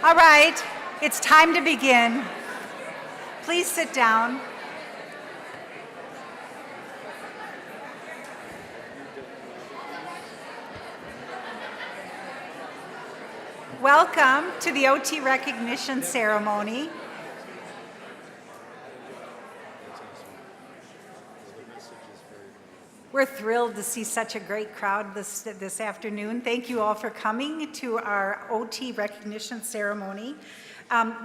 All right, it's time to begin. Please sit down. Welcome to the OT recognition ceremony. We're thrilled to see such a great crowd this afternoon. Thank you all for coming to our OT recognition ceremony.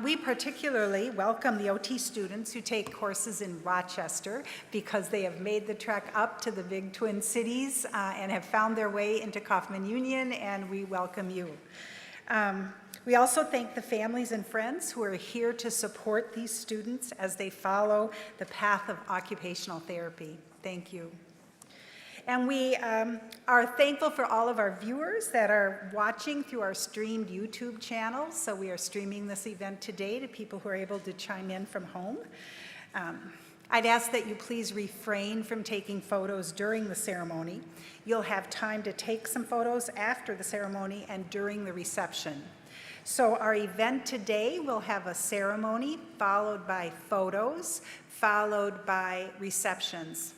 We particularly welcome the OT students who take courses in Rochester because they have made the trek up to the big Twin Cities and have found their way into Kaufman Union, and we welcome you. We also thank the families and friends who are here to support these students as they follow the path of occupational therapy. Thank you. And we are thankful for all of our viewers that are watching through our streamed YouTube channel. So we are streaming this event today to people who are able to chime in from home. I'd ask that you please refrain from taking photos during the ceremony. You'll have time to take some photos after the ceremony and during the reception. So our event today will have a ceremony followed by photos, followed by receptions.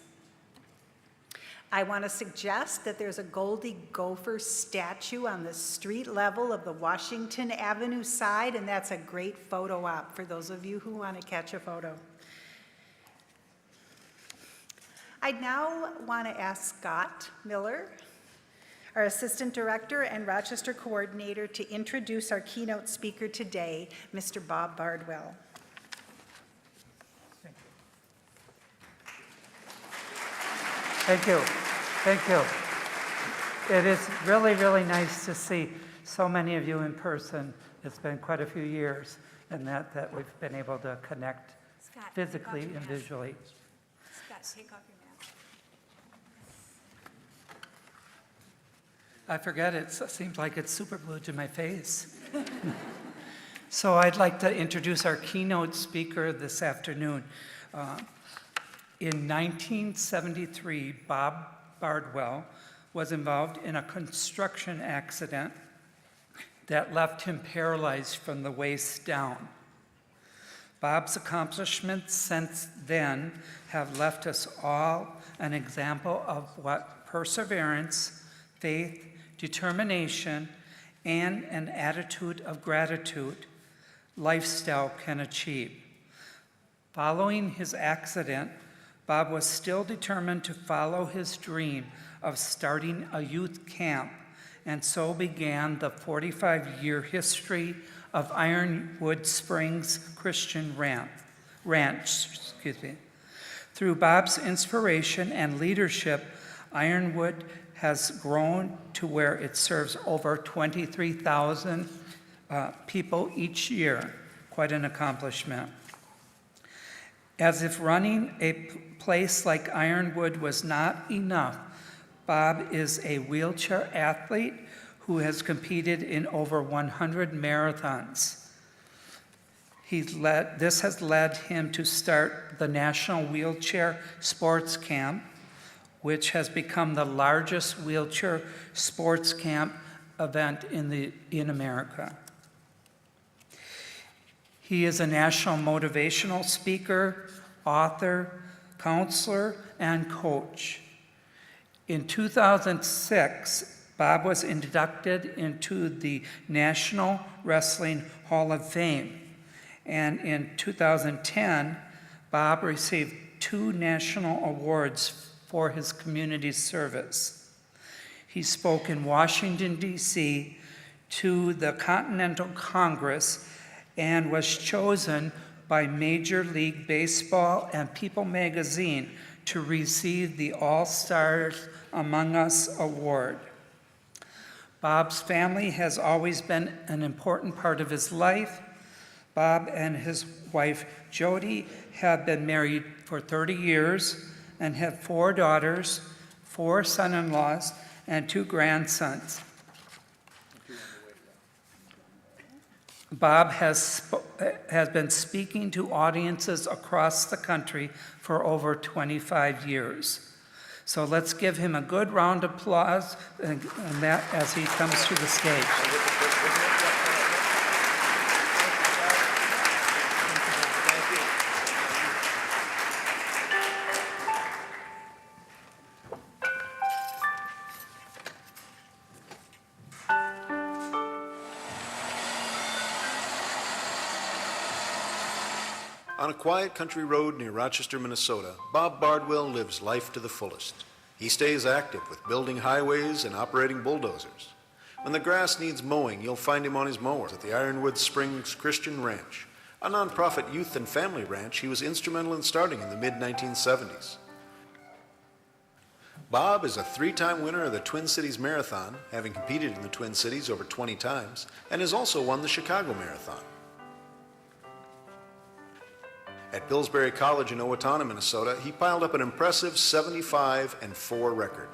I want to suggest that there's a Goldie Gopher statue on the street level of the Washington Avenue side, and that's a great photo op for those of you who want to catch a photo. I now want to ask Scott Miller, our Assistant Director and Rochester Coordinator, to introduce our keynote speaker today, Mr. Bob Bardwell. Thank you. Thank you. It is really, really nice to see so many of you in person. It's been quite a few years, and that we've been able to connect Scott, physically and visually. Scott, take off your mask. I forget, it seems like it's super glued to my face. So I'd like to introduce our keynote speaker this afternoon. In 1973, Bob Bardwell was involved in a construction accident that left him paralyzed from the waist down. Bob's accomplishments since then have left us all an example of what perseverance, faith, determination, and an attitude of gratitude lifestyle can achieve. Following his accident, Bob was still determined to follow his dream of starting a youth camp, and so began the 45-year history of Ironwood Springs Christian Ranch. Through Bob's inspiration and leadership, Ironwood has grown to where it serves over 23,000 people each year. Quite an accomplishment. As if running a place like Ironwood was not enough, Bob is a wheelchair athlete who has competed in over 100 marathons. This has led him to start the National Wheelchair Sports Camp, which has become the largest wheelchair sports camp event in America. He is a national motivational speaker, author, counselor, and coach. In 2006, Bob was inducted into the National Wrestling Hall of Fame. And in 2010, Bob received 2 national awards for his community service. He spoke in Washington, D.C. to the Continental Congress and was chosen by Major League Baseball and People magazine to receive the All-Stars Among Us award. Bob's family has always been an important part of his life. Bob and his wife Jody have been married for 30 years and have 4 daughters, 4 son-in-laws, and 2 grandsons. Bob has been speaking to audiences across the country for over 25 years. So let's give him a good round of applause and that as he comes to the stage. On a quiet country road near Rochester, Minnesota, Bob Bardwell lives life to the fullest. He stays active with building highways and operating bulldozers. When the grass needs mowing, you'll find him on his mower at the Ironwood Springs Christian Ranch, a nonprofit youth and family ranch he was instrumental in starting in the mid-1970s. Bob is a 3-time winner of the Twin Cities Marathon, having competed in the Twin Cities over 20 times, and has also won the Chicago Marathon. At Pillsbury College in Owatonna, Minnesota, he piled up an impressive 75-4 record.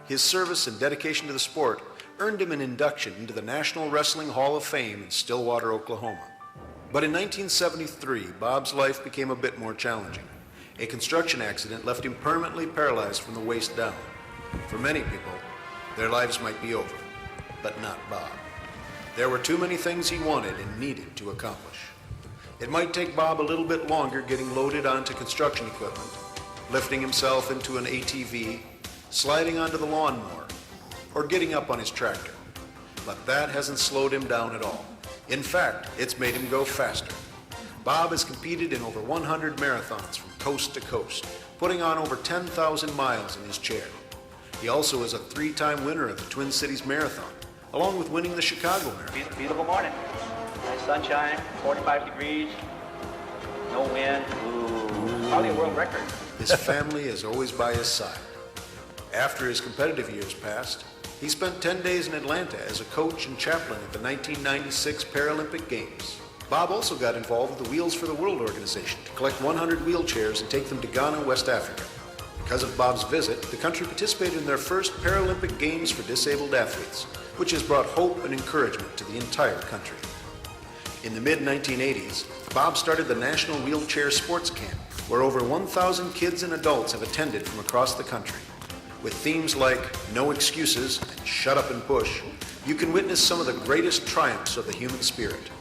His service and dedication to the sport earned him an induction into the National Wrestling Hall of Fame in Stillwater, Oklahoma. But in 1973, Bob's life became a bit more challenging. A construction accident left him permanently paralyzed from the waist down. For many people, their lives might be over, but not Bob. There were too many things he wanted and needed to accomplish. It might take Bob a little bit longer getting loaded onto construction equipment, lifting himself into an ATV, sliding onto the lawnmower, or getting up on his tractor. But that hasn't slowed him down at all. In fact, it's made him go faster. Bob has competed in over 100 marathons from coast to coast, putting on over 10,000 miles in his chair. He also is a 3-time winner of the Twin Cities Marathon, along with winning the Chicago Marathon. Beautiful morning. Nice sunshine, 45 degrees, no wind. Ooh, probably a world record. His family is always by his side. After his competitive years passed, he spent 10 days in Atlanta as a coach and chaplain at the 1996 Paralympic Games. Bob also got involved with the Wheels for the World organization to collect 100 wheelchairs and take them to Ghana, West Africa. Because of Bob's visit, the country participated in their first Paralympic Games for disabled athletes, which has brought hope and encouragement to the entire country. In the mid-1980s, Bob started the National Wheelchair Sports Camp, where over 1,000 kids and adults have attended from across the country. With themes like No Excuses and Shut Up and Push, you can witness some of the greatest triumphs of the human spirit.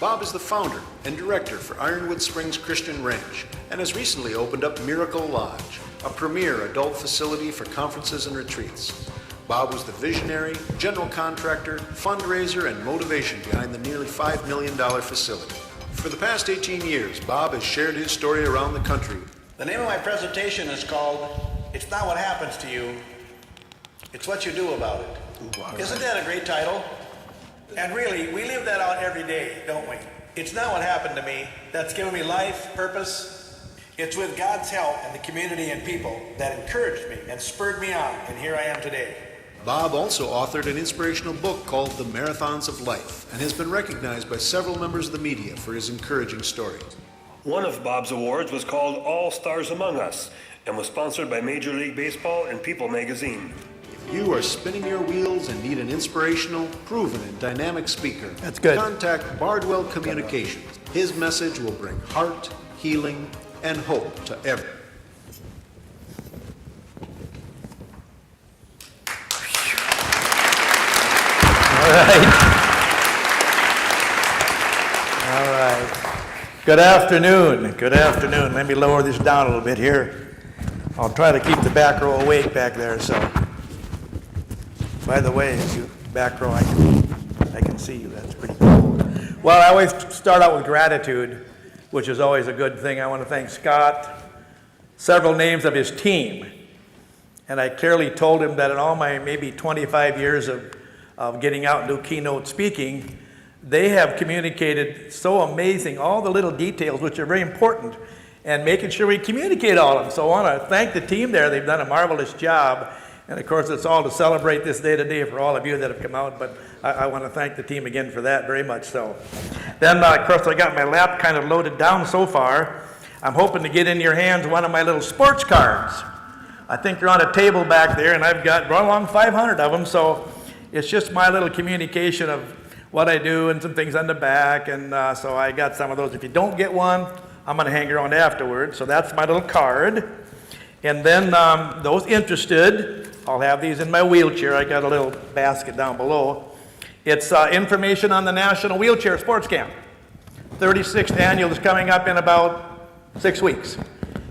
Bob is the founder and director for Ironwood Springs Christian Ranch and has recently opened up Miracle Lodge, a premier adult facility for conferences and retreats. Bob was the visionary, general contractor, fundraiser, and motivation behind the nearly $5 million facility. For the past 18 years, Bob has shared his story around the country. The name of my presentation is called It's Not What Happens to You, It's What You Do About It. Isn't that a great title? And really, we live that out every day, don't we? It's not what happened to me that's given me life, purpose. It's with God's help and the community and people that encouraged me and spurred me on, and here I am today. Bob also authored an inspirational book called The Marathons of Life and has been recognized by several members of the media for his encouraging story. One of Bob's awards was called All Stars Among Us and was sponsored by Major League Baseball and People magazine. If you are spinning your wheels and need an inspirational, proven, and dynamic speaker, That's good. Contact Bardwell Communications. His message will bring heart, healing, and hope to everyone. All right. Good afternoon. Good afternoon. Let me lower this down a little bit here. I'll try to keep the back row awake back there. So, by the way, you back row, I can see you. That's pretty cool. Well, I always start out with gratitude, which is always a good thing. I want to thank Scott, several names of his team, and I clearly told him that in all my maybe 25 years of getting out and do keynote speaking, they have communicated so amazing, all the little details, which are very important, and making sure we communicate all of them. So I want to thank the team there. They've done a marvelous job. And of course, it's all to celebrate this day today for all of you that have come out, but I want to thank the team again for that, very much so. Then, of course, I got my lap kind of loaded down so far. I'm hoping to get in your hands one of my little sports cards. I think they're on a table back there, and I've got run along 500 of them, so it's just my little communication of what I do and some things on the back, and so I got some of those. If you don't get one, I'm going to hang around afterwards, so that's my little card. And then those interested, I'll have these in my wheelchair. I got a little basket down below. It's information on the National Wheelchair Sports Camp. 36th annual is coming up in about 6 weeks.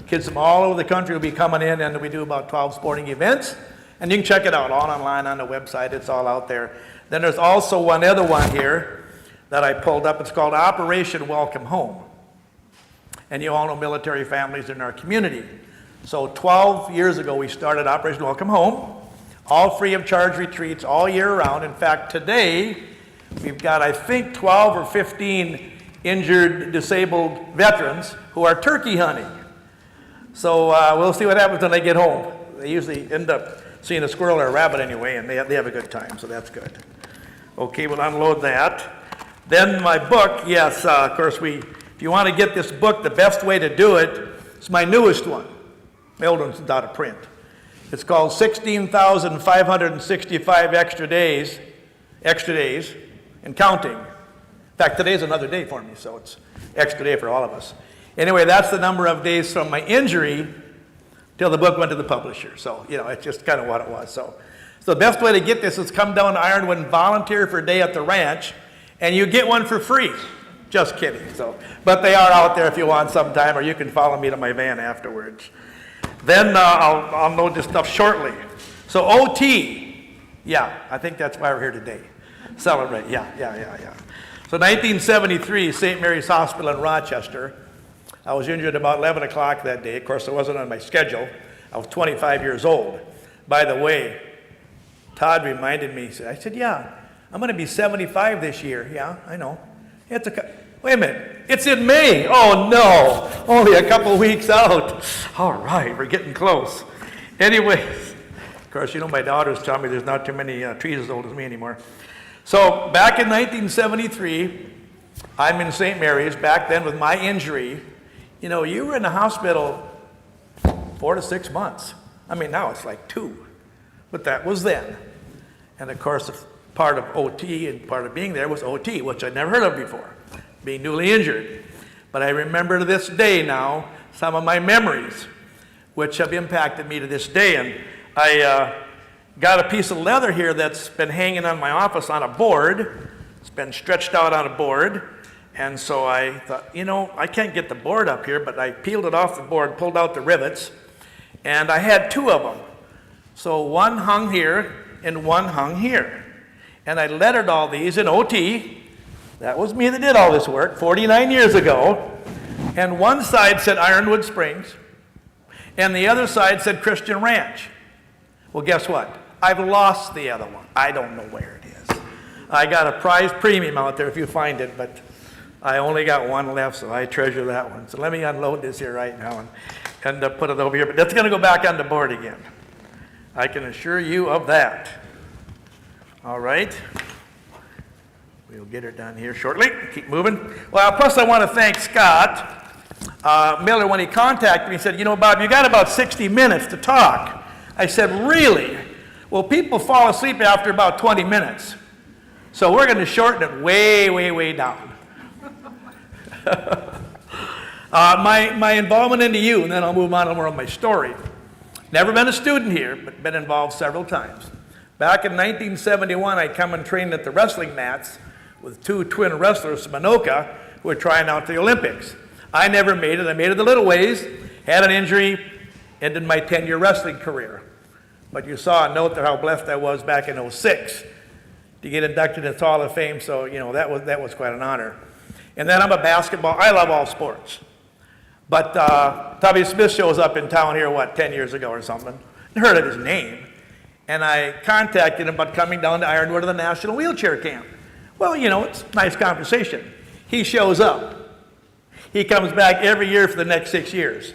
Kids from all over the country will be coming in, and we do about 12 sporting events. And you can check it out all online on the website. It's all out there. Then there's also one other one here that I pulled up. It's called Operation Welcome Home. And you all know military families in our community. So 12 years ago, we started Operation Welcome Home, all free of charge retreats all year round. In fact, today, we've got, I think, 12 or 15 injured, disabled veterans who are turkey hunting. So we'll see what happens when they get home. They usually end up seeing a squirrel or a rabbit anyway, and they have a good time, so that's good. Okay, we'll unload that. Then my book, yes, of course, if you want to get this book, the best way to do it is my newest one. My old one's out of print. It's called 16,565 extra days, and counting. In fact, today's another day for me, so it's extra day for all of us. Anyway, that's the number of days from my injury till the book went to the publisher. So, it's just kind of what it was. So the best way to get this is come down to Ironwood and volunteer for a day at the ranch, and you get one for free. Just kidding. But they are out there if you want sometime, or you can follow me to my van afterwards. Then I'll unload this stuff shortly. So OT, yeah, I think that's why we're here today. Celebrate, yeah. So 1973, St. Mary's Hospital in Rochester. I was injured about 11 o'clock that day. Of course, it wasn't on my schedule. I was 25 years old. By the way, Todd reminded me, I said, yeah, I'm going to be 75 this year. Yeah, I know. Wait a minute, it's in May. Oh no, only a couple weeks out. All right, we're getting close. Anyways, of course, my daughters tell me there's not too many trees as old as me anymore. So back in 1973, I'm in St. Mary's, back then with my injury. You were in the hospital 4 to 6 months. I mean, now it's like 2, but that was then. And of course, part of OT and part of being there was OT, which I'd never heard of before, being newly injured. But I remember to this day now some of my memories, which have impacted me to this day. And I got a piece of leather here that's been hanging on my office on a board. It's been stretched out on a board. And so I thought, I can't get the board up here, but I peeled it off the board, pulled out the rivets, and I had 2 of them. So one hung here and one hung here. And I lettered all these in OT. That was me that did all this work 49 years ago. And one side said Ironwood Springs, and the other side said Christian Ranch. Well, guess what? I've lost the other one. I don't know where it is. I got a prize premium out there if you find it, but I only got one left, so I treasure that one. So let me unload this here right now and put it over here. But that's going to go back on the board again. I can assure you of that. All right. We'll get her done here shortly. Keep moving. Well, plus I want to thank Scott Miller. When he contacted me, he said, Bob, you got about 60 minutes to talk. I said, really? Well, people fall asleep after about 20 minutes. So we're going to shorten it way, way, way down. My involvement into you, and then I'll move on to more of my story. Never been a student here, but been involved several times. Back in 1971, I come and trained at the wrestling mats with 2 twin wrestlers from Anoka who were trying out for the Olympics. I never made it. I made it the little ways, had an injury, ended my 10-year wrestling career. But you saw a note there how blessed I was back in '06 to get inducted into the Hall of Fame, so that was quite an honor. And then I'm a basketball, I love all sports. But Tubby Smith shows up in town here, 10 years ago or something. I heard of his name. And I contacted him about coming down to Ironwood to the National Wheelchair Camp. Well, it's a nice conversation. He shows up. He comes back every year for the next 6 years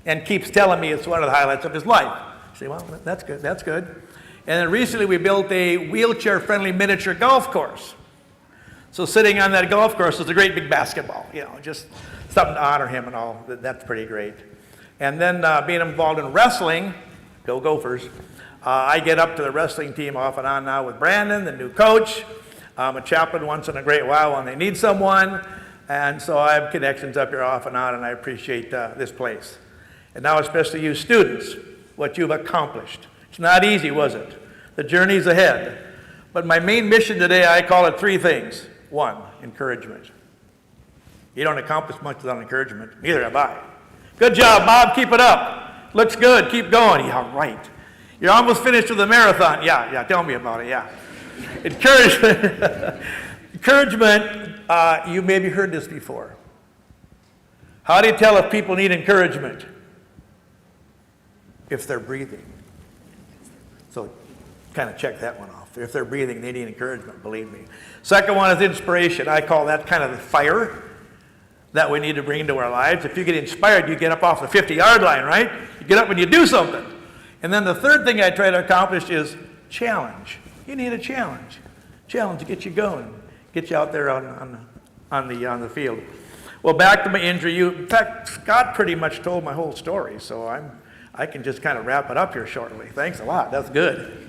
and keeps telling me it's one of the highlights of his life. I say, well, that's good, that's good. And then recently we built a wheelchair-friendly miniature golf course. So sitting on that golf course is a great big basketball, just something to honor him and all. That's pretty great. And then being involved in wrestling, go Gophers, I get up to the wrestling team off and on now with Brandon, the new coach. I'm a chaplain once in a great while when they need someone. And so I have connections up here off and on, and I appreciate this place. And now especially you students, what you've accomplished. It's not easy, was it? The journey's ahead. But my main mission today, I call it 3 things. 1, encouragement. You don't accomplish much without encouragement. Neither have I. Good job, Bob. Keep it up. Looks good. Keep going. Yeah, right. You're almost finished with the marathon. Yeah. Tell me about it. Yeah. Encouragement. Encouragement. You maybe heard this before. How do you tell if people need encouragement? If they're breathing. So kind of check that one off. If they're breathing, they need encouragement, believe me. Second one is inspiration. I call that kind of the fire that we need to bring into our lives. If you get inspired, you get up off the 50-yard line, right? You get up and you do something. And then the third thing I try to accomplish is challenge. You need a challenge. Challenge to get you going, get you out there on the field. Well, back to my injury. In fact, Scott pretty much told my whole story, so I can just kind of wrap it up here shortly. Thanks a lot. That's good.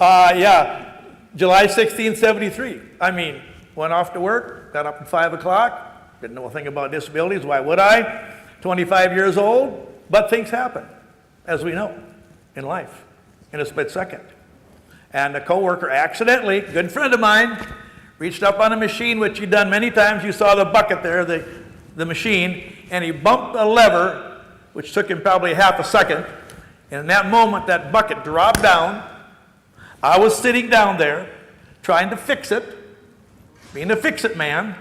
Yeah, July 16, 73. I mean, went off to work, got up at 5 o'clock, didn't know a thing about disabilities. Why would I? 25 years old, but things happen, as we know, in life, in a split second. And a coworker accidentally, good friend of mine, reached up on a machine, which he'd done many times. You saw the bucket there, the machine, and he bumped a lever, which took him probably half a second. And in that moment, that bucket dropped down. I was sitting down there trying to fix it, being a fix-it man,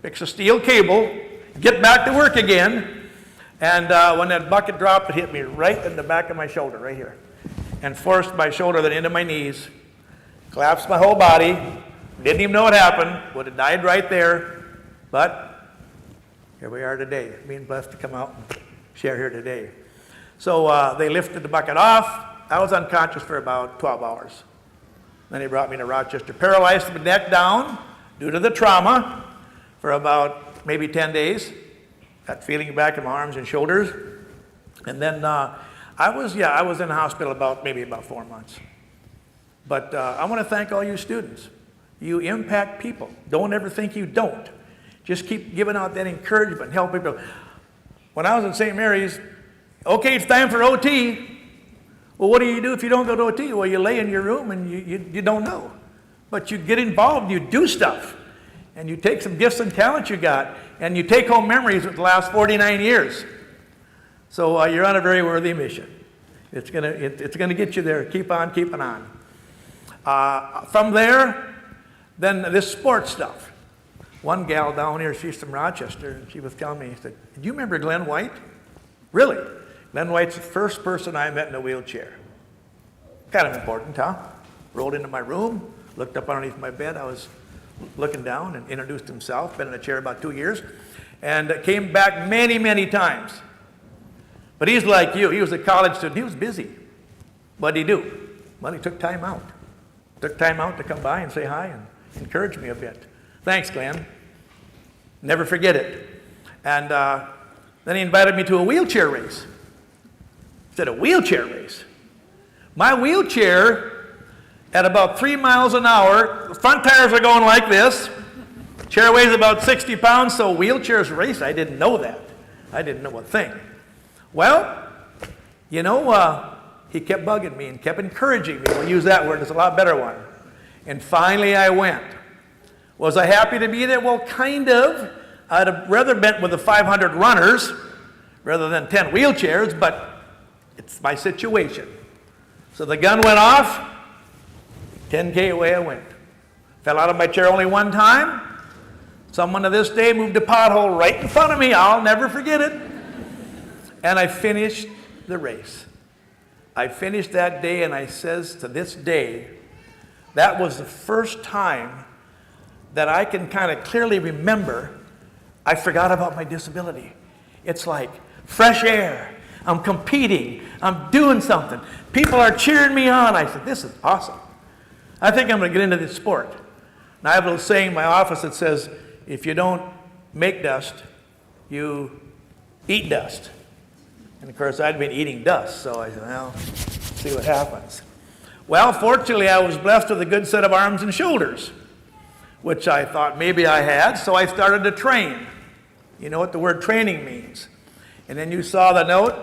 fix a steel cable, get back to work again. And when that bucket dropped, it hit me right in the back of my shoulder, right here, and forced my shoulder then into my knees, collapsed my whole body. Didn't even know what happened. Would have died right there. But here we are today, being blessed to come out and share here today. So they lifted the bucket off. I was unconscious for about 12 hours. Then they brought me to Rochester, paralyzed my neck down due to the trauma for about maybe 10 days. Got feeling back in my arms and shoulders. And then I was in the hospital maybe about 4 months. But I want to thank all you students. You impact people. Don't ever think you don't. Just keep giving out that encouragement, help people. When I was in St. Mary's, okay, it's time for OT. Well, what do you do if you don't go to OT? Well, you lay in your room and you don't know. But you get involved, you do stuff. And you take some gifts and talents you got, and you take home memories of the last 49 years. So you're on a very worthy mission. It's gonna get you there. Keep on keeping on. From there, then this sports stuff. One gal down here, she's from Rochester, and she was telling me, she said, "Do you remember Glenn White?" Really? Glenn White's the first person I met in a wheelchair. Kind of important, huh? Rolled into my room, looked up underneath my bed. I was looking down and introduced himself. Been in a chair about 2 years, and came back many, many times. But he's like you. He was a college student. He was busy. What'd he do? Well, he took time out. Took time out to come by and say hi and encourage me a bit. Thanks, Glenn. Never forget it. And then he invited me to a wheelchair race. He said, a wheelchair race? My wheelchair, at about 3 miles an hour, the front tires are going like this. Chair weighs about 60 pounds, so wheelchairs race. I didn't know that. I didn't know a thing. Well, you know, he kept bugging me and kept encouraging me. We'll use that word. It's a lot better one. And finally I went. Was I happy to be there? Well, kind of. I'd have rather been with the 500 runners rather than 10 wheelchairs, but it's my situation. So the gun went off, 10K away I went. Fell out of my chair only one time. Someone to this day moved a pothole right in front of me. I'll never forget it. And I finished the race. I finished that day, and I says to this day, that was the first time that I can kind of clearly remember I forgot about my disability. It's like fresh air. I'm competing. I'm doing something. People are cheering me on. I said, this is awesome. I think I'm going to get into this sport. And I have a little saying in my office that says, if you don't make dust, you eat dust. And of course, I'd been eating dust, so I said, well, see what happens. Well, fortunately, I was blessed with a good set of arms and shoulders, which I thought maybe I had, so I started to train. You know what the word training means. And then you saw the note.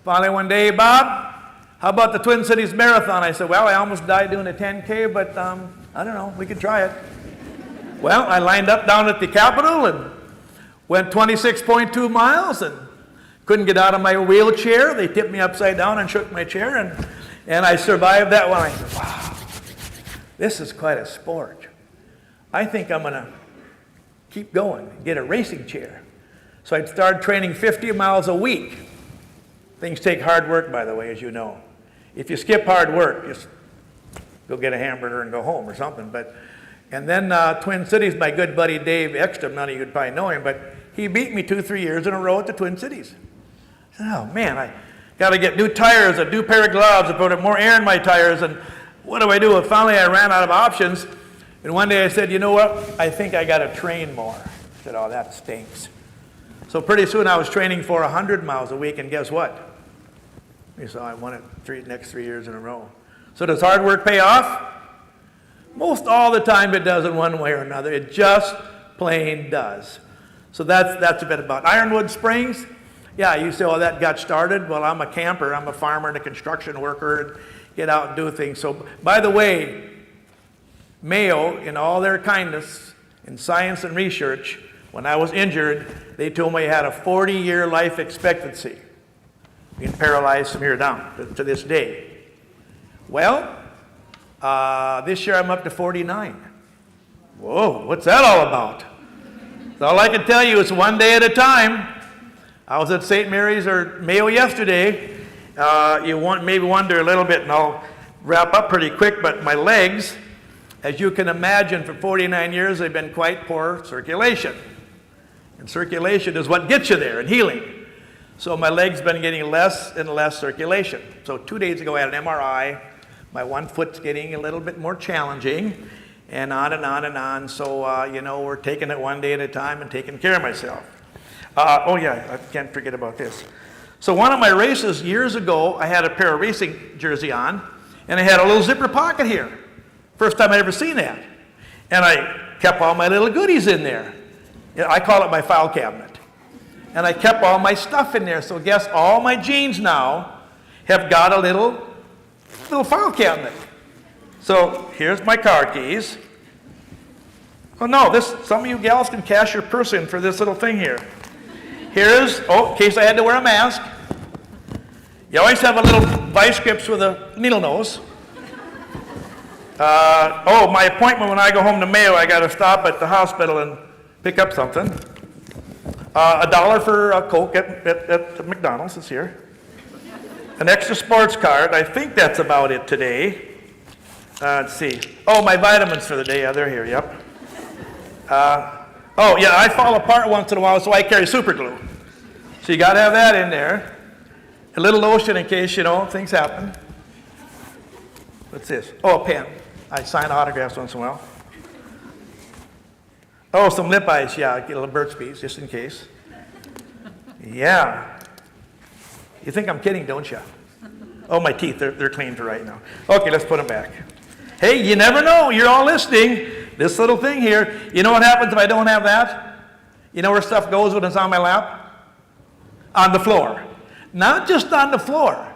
Finally one day, Bob, how about the Twin Cities Marathon? I said, well, I almost died doing a 10K, but I don't know, we could try it. Well, I lined up down at the Capitol and went 26.2 miles and couldn't get out of my wheelchair. They tipped me upside down and shook my chair, and I survived that one. I said, wow, this is quite a sport. I think I'm going to keep going, get a racing chair. So I'd start training 50 miles a week. Things take hard work, by the way, as you know. If you skip hard work, just go get a hamburger and go home or something. And then Twin Cities, my good buddy Dave Ekstrom, none of you would probably know him, but he beat me 2-3 years in a row at the Twin Cities. I said, oh man, I got to get new tires, a new pair of gloves, and put more air in my tires, and what do I do? And finally I ran out of options, and one day I said, you know what, I think I got to train more. I said, oh, that stinks. So pretty soon I was training for 100 miles a week, and guess what? So I won it next 3 years in a row. So does hard work pay off? Most all the time it does in one way or another. It just plain does. So that's a bit about Ironwood Springs. Yeah, you say, oh, that got started. Well, I'm a camper. I'm a farmer and a construction worker and get out and do things. So, by the way, Mayo, in all their kindness in science and research, when I was injured, they told me I had a 40-year life expectancy, being paralyzed from here down to this day. Well, this year I'm up to 49. Whoa, what's that all about? So all I can tell you is one day at a time. I was at St. Mary's or Mayo yesterday. You maybe wonder a little bit, and I'll wrap up pretty quick, but my legs, as you can imagine, for 49 years, they've been quite poor circulation. And circulation is what gets you there in healing. So my legs been getting less and less circulation. So 2 days ago I had an MRI. My one foot's getting a little bit more challenging, and on and on and on. So, you know, we're taking it one day at a time and taking care of myself. Oh yeah, I can't forget about this. So one of my races years ago, I had a pair of racing jersey on, and I had a little zipper pocket here. First time I'd ever seen that. And I kept all my little goodies in there. I call it my file cabinet. And I kept all my stuff in there. So guess all my jeans now have got a little file cabinet. So here's my car keys. Oh no, some of you gals can cash your purse in for this little thing here. Here's, in case I had to wear a mask. You always have a little vice grips with a needle nose. My appointment when I go home to Mayo, I got to stop at the hospital and pick up something. $1 for a Coke at McDonald's is here. An extra sports card. I think that's about it today. Let's see. Oh, my vitamins for the day. Yeah, they're here. Yep. I fall apart once in a while, so I carry super glue. So you got to have that in there. A little lotion in case, you know, things happen. What's this? Oh, a pen. I sign autographs once in a while. Oh, some lip ice. Yeah, get a little Burt's Bees just in case. Yeah. You think I'm kidding, don't you? Oh, my teeth, they're clean for right now. Okay, let's put them back. Hey, you never know. You're all listening. This little thing here. You know what happens if I don't have that? You know where stuff goes when it's on my lap? On the floor. Not just on the floor.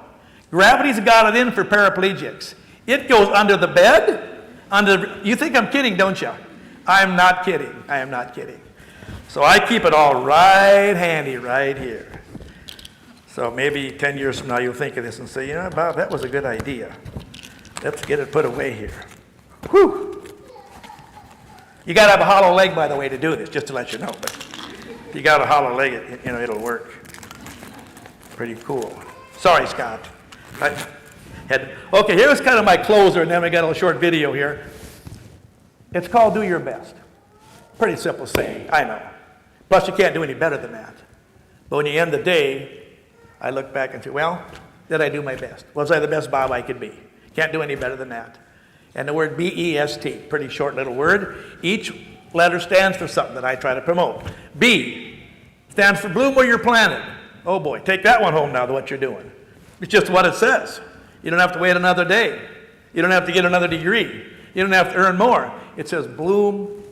Gravity's got it in for paraplegics. It goes under the bed. You think I'm kidding, don't you? I'm not kidding. I am not kidding. So I keep it all right handy right here. So maybe 10 years from now you'll think of this and say, you know, Bob, that was a good idea. Let's get it put away here. Whew. You got to have a hollow leg, by the way, to do this, just to let you know. But if you got a hollow leg, it'll work. Pretty cool. Sorry, Scott. Okay, here's kind of my closer, and then we got a little short video here. It's called Do Your Best. Pretty simple saying, I know. Plus, you can't do any better than that. But when you end the day, I look back and say, well, did I do my best? Was I the best Bob I could be? Can't do any better than that. And the word B-E-S-T, pretty short little word. Each letter stands for something that I try to promote. B stands for bloom where you're planted. Oh boy, take that one home now to what you're doing. It's just what it says. You don't have to wait another day. You don't have to get another degree. You don't have to earn more. It says bloom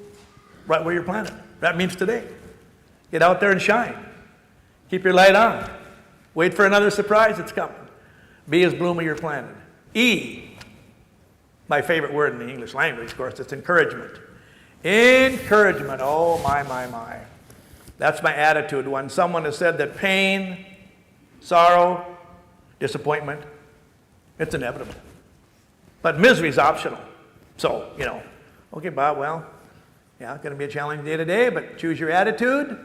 right where you're planted. That means today. Get out there and shine. Keep your light on. Wait for another surprise that's coming. B is bloom where you're planted. E, my favorite word in the English language, of course, it's encouragement. Encouragement, oh my. That's my attitude. When someone has said that pain, sorrow, disappointment, it's inevitable. But misery is optional. So, okay, Bob, well, yeah, it's going to be a challenging day today, but choose your attitude.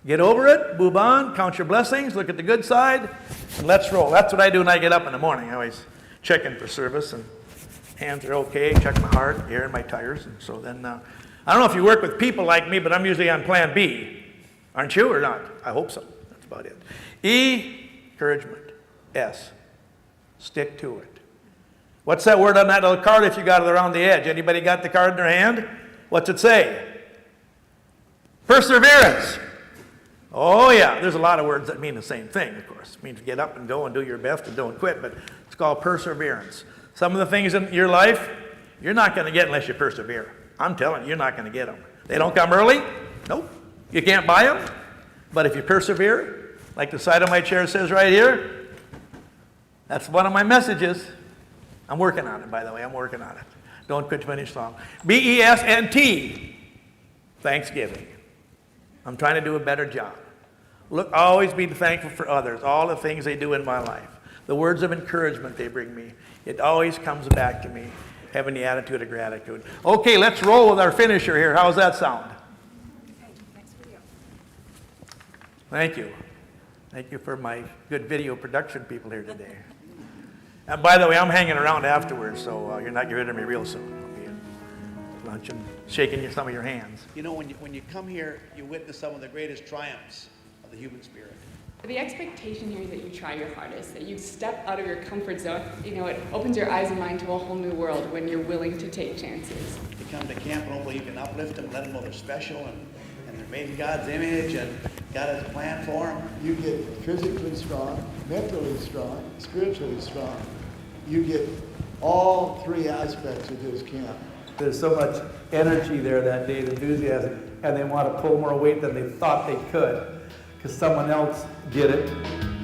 Get over it, move on, count your blessings, look at the good side, and let's roll. That's what I do when I get up in the morning. I always check in for service, and hands are okay, check my heart, air in my tires, and so then, I don't know if you work with people like me, but I'm usually on plan B. Aren't you or not? I hope so. That's about it. E, encouragement. S, stick to it. What's that word on that little card if you got it around the edge? Anybody got the card in their hand? What's it say? Perseverance. Oh yeah, there's a lot of words that mean the same thing, of course. It means get up and go and do your best and don't quit, but it's called perseverance. Some of the things in your life, you're not going to get unless you persevere. I'm telling you, you're not going to get them. They don't come early? Nope. You can't buy them. But if you persevere, like the side of my chair says right here, that's one of my messages. I'm working on it, by the way. I'm working on it. Don't quit, finish strong. B-E-S-N-T, Thanksgiving. I'm trying to do a better job. Look, always be thankful for others, all the things they do in my life. The words of encouragement they bring me. It always comes back to me, having the attitude of gratitude. Okay, let's roll with our finisher here. How's that sound? Okay, next video. Thank you. Thank you for my good video production people here today. And by the way, I'm hanging around afterwards, so you're not getting rid of me real soon. I'll be at lunch and shaking some of your hands. You know, when you come here, you witness some of the greatest triumphs of the human spirit. The expectation here is that you try your hardest, that you step out of your comfort zone. You know, it opens your eyes and mind to a whole new world when you're willing to take chances. You come to camp and hopefully you can uplift them, let them know they're special and they're made in God's image and God has a plan for them. You get physically strong, mentally strong, spiritually strong. You get all three aspects of this camp. There's so much energy there that day, enthusiasm, and they want to pull more weight than they thought they could because someone else did it.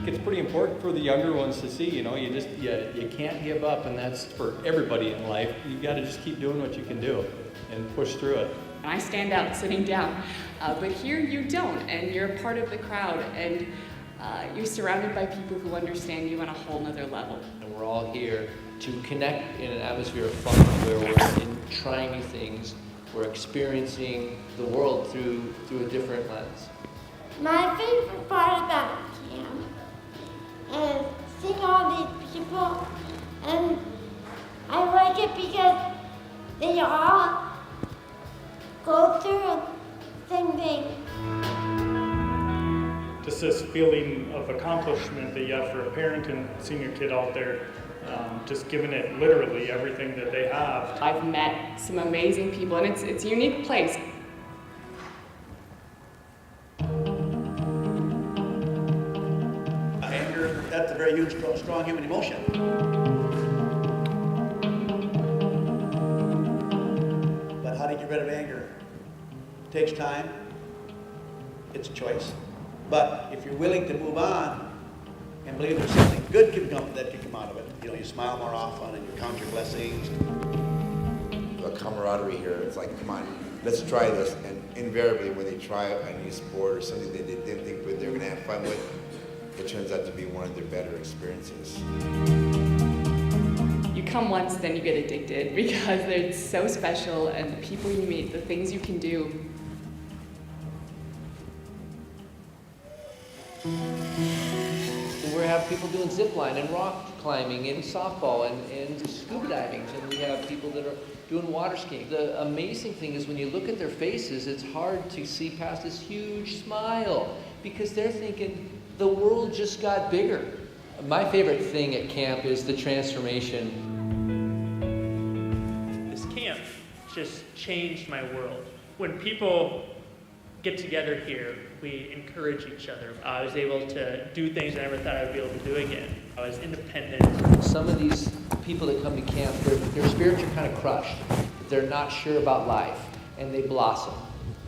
It's pretty important for the younger ones to see, you know, you can't give up, and that's for everybody in life. You've got to just keep doing what you can do and push through it. I stand out sitting down, but here you don't, and you're a part of the crowd, and you're surrounded by people who understand you on a whole nother level. And we're all here to connect in an atmosphere of fun where we're trying new things, we're experiencing the world through a different lens. My favorite part about camp is seeing all these people, and I like it because they all go through the same thing. Just this feeling of accomplishment that you have for a parent and seeing your kid out there, just giving it literally everything that they have. I've met some amazing people, and it's a unique place. Anger, that's a very huge, strong human emotion. But how do you get rid of anger? It takes time. It's a choice. But if you're willing to move on and believe there's something good that can come out of it, you know, you smile more often and you count your blessings. The camaraderie here, it's like, come on, let's try this. And invariably, when they try a new sport or something that they didn't think they were going to have fun with, it turns out to be one of their better experiences. You come once, then you get addicted because they're so special, and the people you meet, the things you can do. We have people doing zip line and rock climbing and softball and scuba diving, and we have people that are doing water skiing. The amazing thing is when you look at their faces, it's hard to see past this huge smile because they're thinking the world just got bigger. My favorite thing at camp is the transformation. This camp just changed my world. When people get together here, we encourage each other. I was able to do things I never thought I would be able to do again. I was independent. Some of these people that come to camp, their spirits are kind of crushed. They're not sure about life, and they blossom.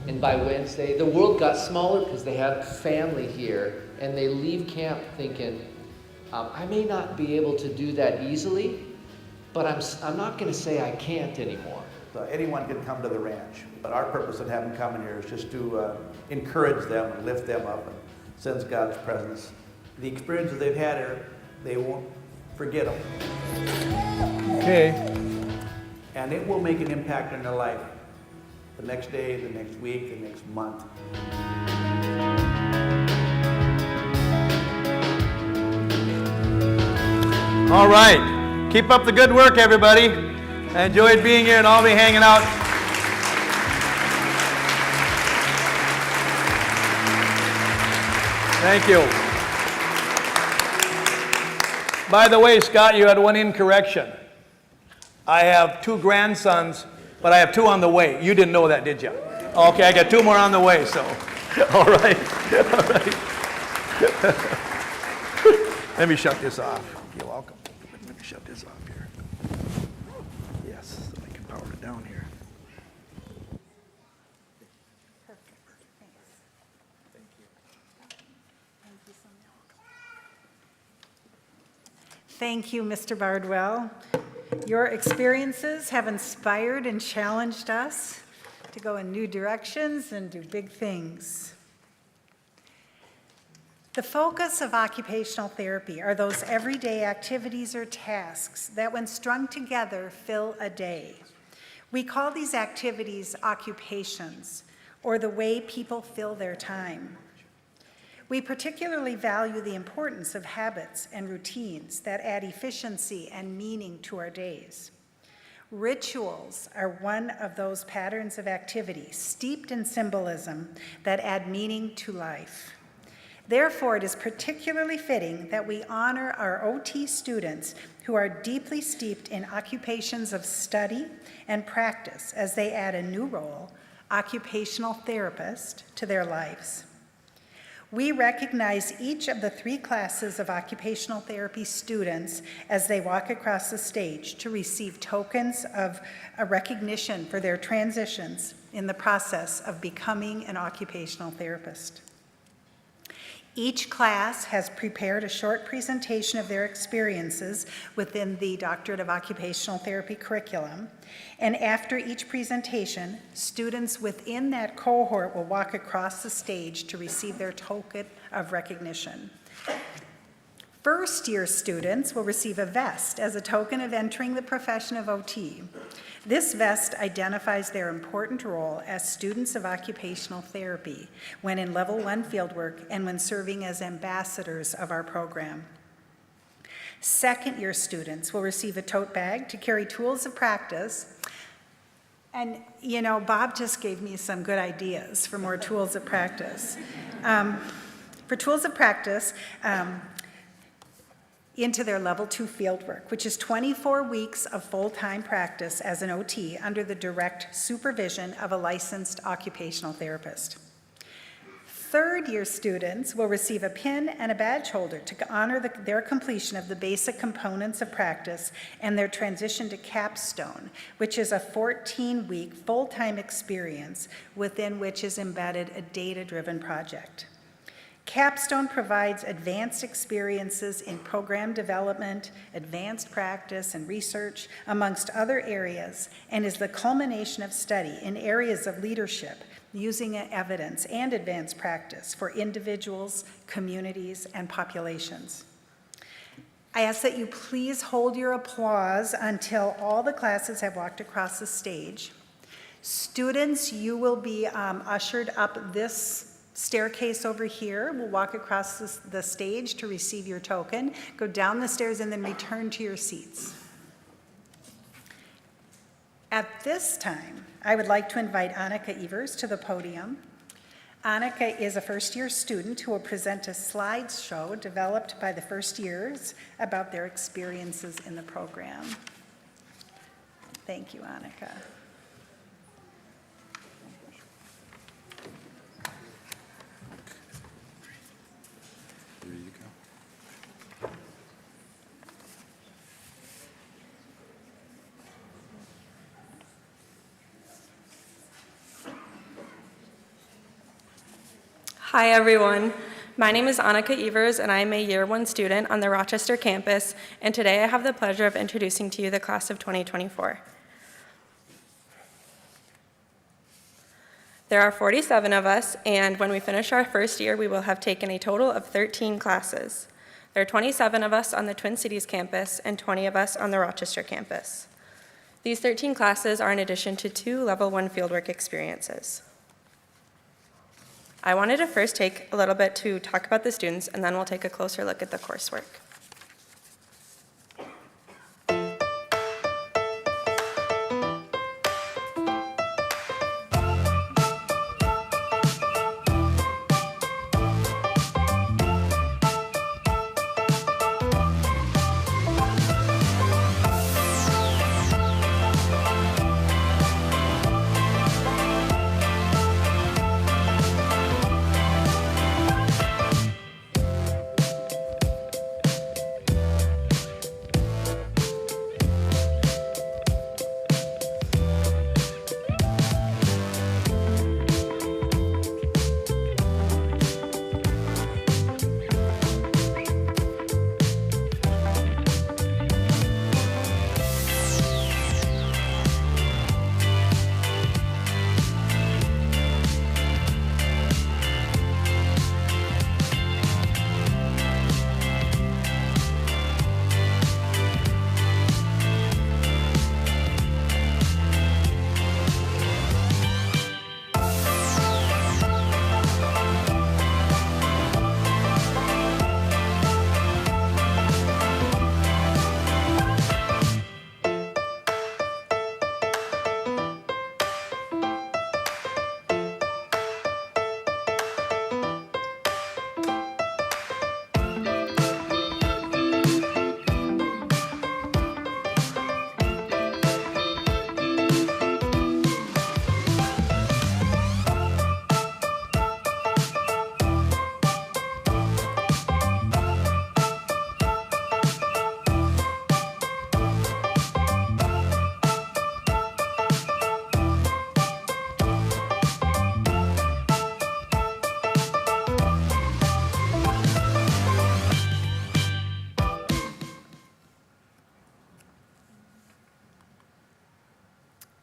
And by Wednesday, the world got smaller because they have family here, and they leave camp thinking, I may not be able to do that easily, but I'm not going to say I can't anymore. Anyone can come to the ranch, but our purpose in having them come in here is just to encourage them and lift them up and sense God's presence. The experiences they've had here, they won't forget them. Okay. And it will make an impact in their life the next day, the next week, the next month. All right. Keep up the good work, everybody. I enjoyed being here, and I'll be hanging out. Thank you. By the way, Scott, you had one incorrection. I have 2 grandsons, but I have 2 on the way. You didn't know that, did you? Okay, I got 2 more on the way, so. All right. All right. Let me shut this off. You're welcome. Let me shut this off here. Yes, so I can power it down here. Thank you, Mr. Bardwell. Your experiences have inspired and challenged us to go in new directions and do big things. The focus of occupational therapy are those everyday activities or tasks that, when strung together, fill a day. We call these activities occupations, or the way people fill their time. We particularly value the importance of habits and routines that add efficiency and meaning to our days. Rituals are one of those patterns of activity steeped in symbolism that add meaning to life. Therefore, it is particularly fitting that we honor our OT students who are deeply steeped in occupations of study and practice as they add a new role, occupational therapist, to their lives. We recognize each of the 3 classes of occupational therapy students as they walk across the stage to receive tokens of a recognition for their transitions in the process of becoming an occupational therapist. Each class has prepared a short presentation of their experiences within the Doctorate of Occupational Therapy curriculum, and after each presentation, students within that cohort will walk across the stage to receive their token of recognition. First-year students will receive a vest as a token of entering the profession of OT. This vest identifies their important role as students of occupational therapy when in Level 1 fieldwork and when serving as ambassadors of our program. Second-year students will receive a tote bag to carry tools of practice. And, you know, Bob just gave me some good ideas for more tools of practice. For tools of practice, into their Level 2 fieldwork, which is 24 weeks of full-time practice as an OT under the direct supervision of a licensed occupational therapist. Third-year students will receive a pin and a badge holder to honor their completion of the basic components of practice and their transition to capstone, which is a 14-week full-time experience within which is embedded a data-driven project. Capstone provides advanced experiences in program development, advanced practice, and research, amongst other areas, and is the culmination of study in areas of leadership, using evidence and advanced practice for individuals, communities, and populations. I ask that you please hold your applause until all the classes have walked across the stage. Students, you will be ushered up this staircase over here. We'll walk across the stage to receive your token, go down the stairs, and then return to your seats. At this time, I would like to invite Annika Evers to the podium. Annika is a first-year student who will present a slideshow developed by the first years about their experiences in the program. Thank you, Annika. There you go. Hi everyone, my name is Annika Evers and I am a Year 1 student on the Rochester campus, and today I have the pleasure of introducing to you the class of 2024. There are 47 of us, and when we finish our first year, we will have taken a total of 13 classes. There are 27 of us on the Twin Cities campus and 20 of us on the Rochester campus. These 13 classes are in addition to 2 Level 1 fieldwork experiences. I wanted to first take a little bit to talk about the students, and then we'll take a closer look at the coursework.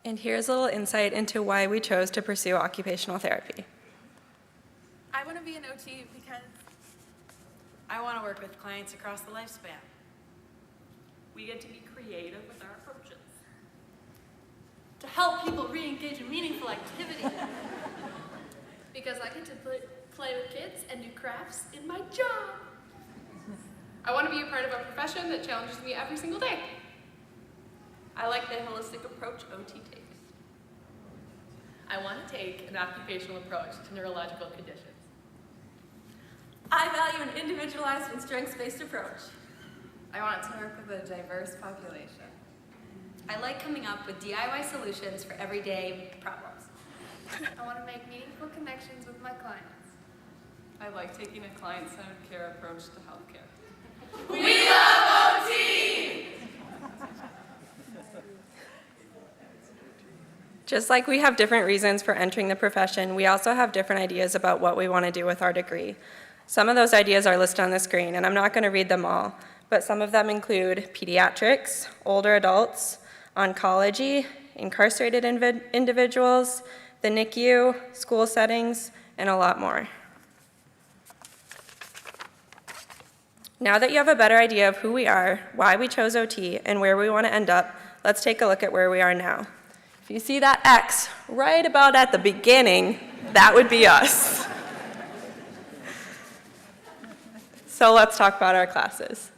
And here's a little insight into why we chose to pursue occupational therapy. I want to be an OT because I want to work with clients across the lifespan. We get to be creative with our approaches. To help people re-engage in meaningful activity. Because I get to play with kids and do crafts in my job. I want to be a part of a profession that challenges me every single day. I like the holistic approach OT takes. I want to take an occupational approach to neurological conditions. I value an individualized and strengths-based approach. I want to work with a diverse population. I like coming up with DIY solutions for everyday problems. I want to make meaningful connections with my clients. I like taking a client-centered care approach to healthcare. We love OT! Just like we have different reasons for entering the profession, we also have different ideas about what we want to do with our degree. Some of those ideas are listed on the screen, and I'm not going to read them all, but some of them include pediatrics, older adults, oncology, incarcerated individuals, the NICU, school settings, and a lot more. Now that you have a better idea of who we are, why we chose OT, and where we want to end up, let's take a look at where we are now. If you see that X right about at the beginning, that would be us. So let's talk about our classes.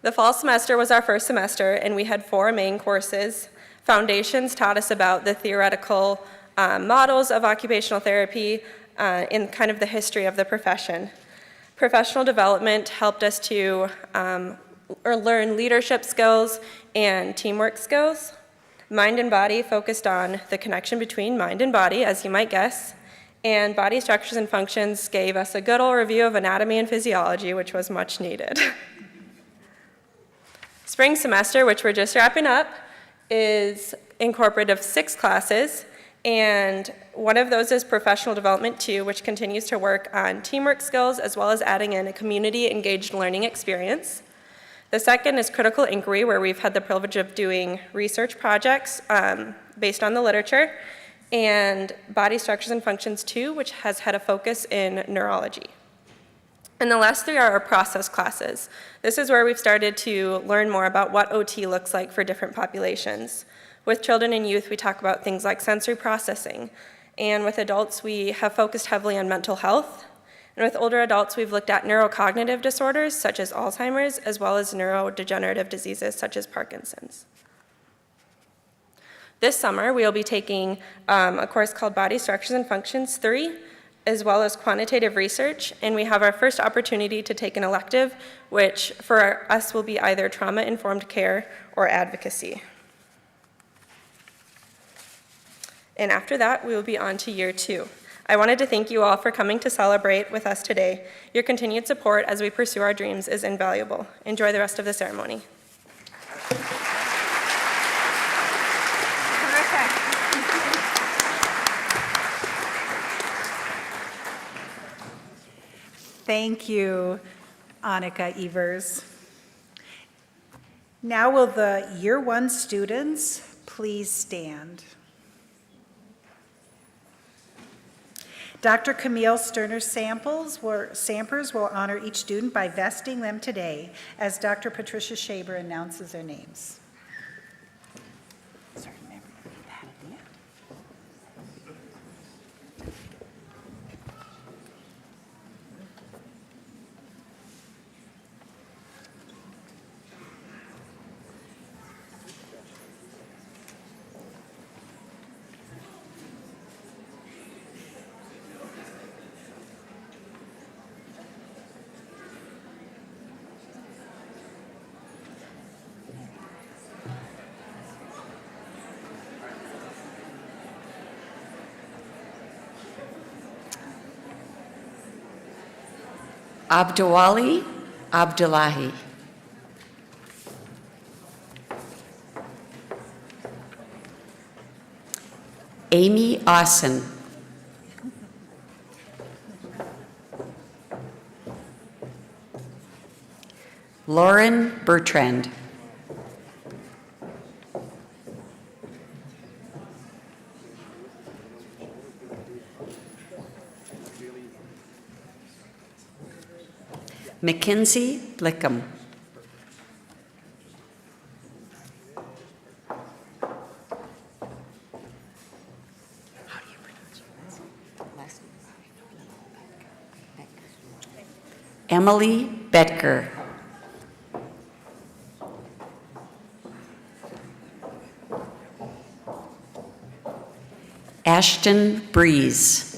The fall semester was our first semester, and we had 4 main courses. Foundations taught us about the theoretical models of occupational therapy in kind of the history of the profession. Professional development helped us to learn leadership skills and teamwork skills. Mind and body focused on the connection between mind and body, as you might guess. And body structures and functions gave us a good old review of anatomy and physiology, which was much needed. Spring semester, which we're just wrapping up, is incorporated of 6 classes, and one of those is Professional Development 2, which continues to work on teamwork skills as well as adding in a community-engaged learning experience. The second is Critical Inquiry, where we've had the privilege of doing research projects based on the literature, and Body Structures and Functions 2, which has had a focus in neurology. And the last 3 are our process classes. This is where we've started to learn more about what OT looks like for different populations. With children and youth, we talk about things like sensory processing. And with adults, we have focused heavily on mental health. And with older adults, we've looked at neurocognitive disorders, such as Alzheimer's, as well as neurodegenerative diseases, such as Parkinson's. This summer, we'll be taking a course called Body Structures and Functions 3, as well as quantitative research, and we have our first opportunity to take an elective, which for us will be either trauma-informed care or advocacy. And after that, we will be on to year 2. I wanted to thank you all for coming to celebrate with us today. Your continued support as we pursue our dreams is invaluable. Enjoy the rest of the ceremony. Thank you, Annika Evers. Now will the Year 1 students please stand? Dr. Camille Sampers will honor each student by vesting them today as Dr. Patricia Shaber announces their names. Abdulwali Abdullahi. Amy Austin. Lauren Bertrand. Mackenzie Blickham. Emily Betker. Ashton Breeze.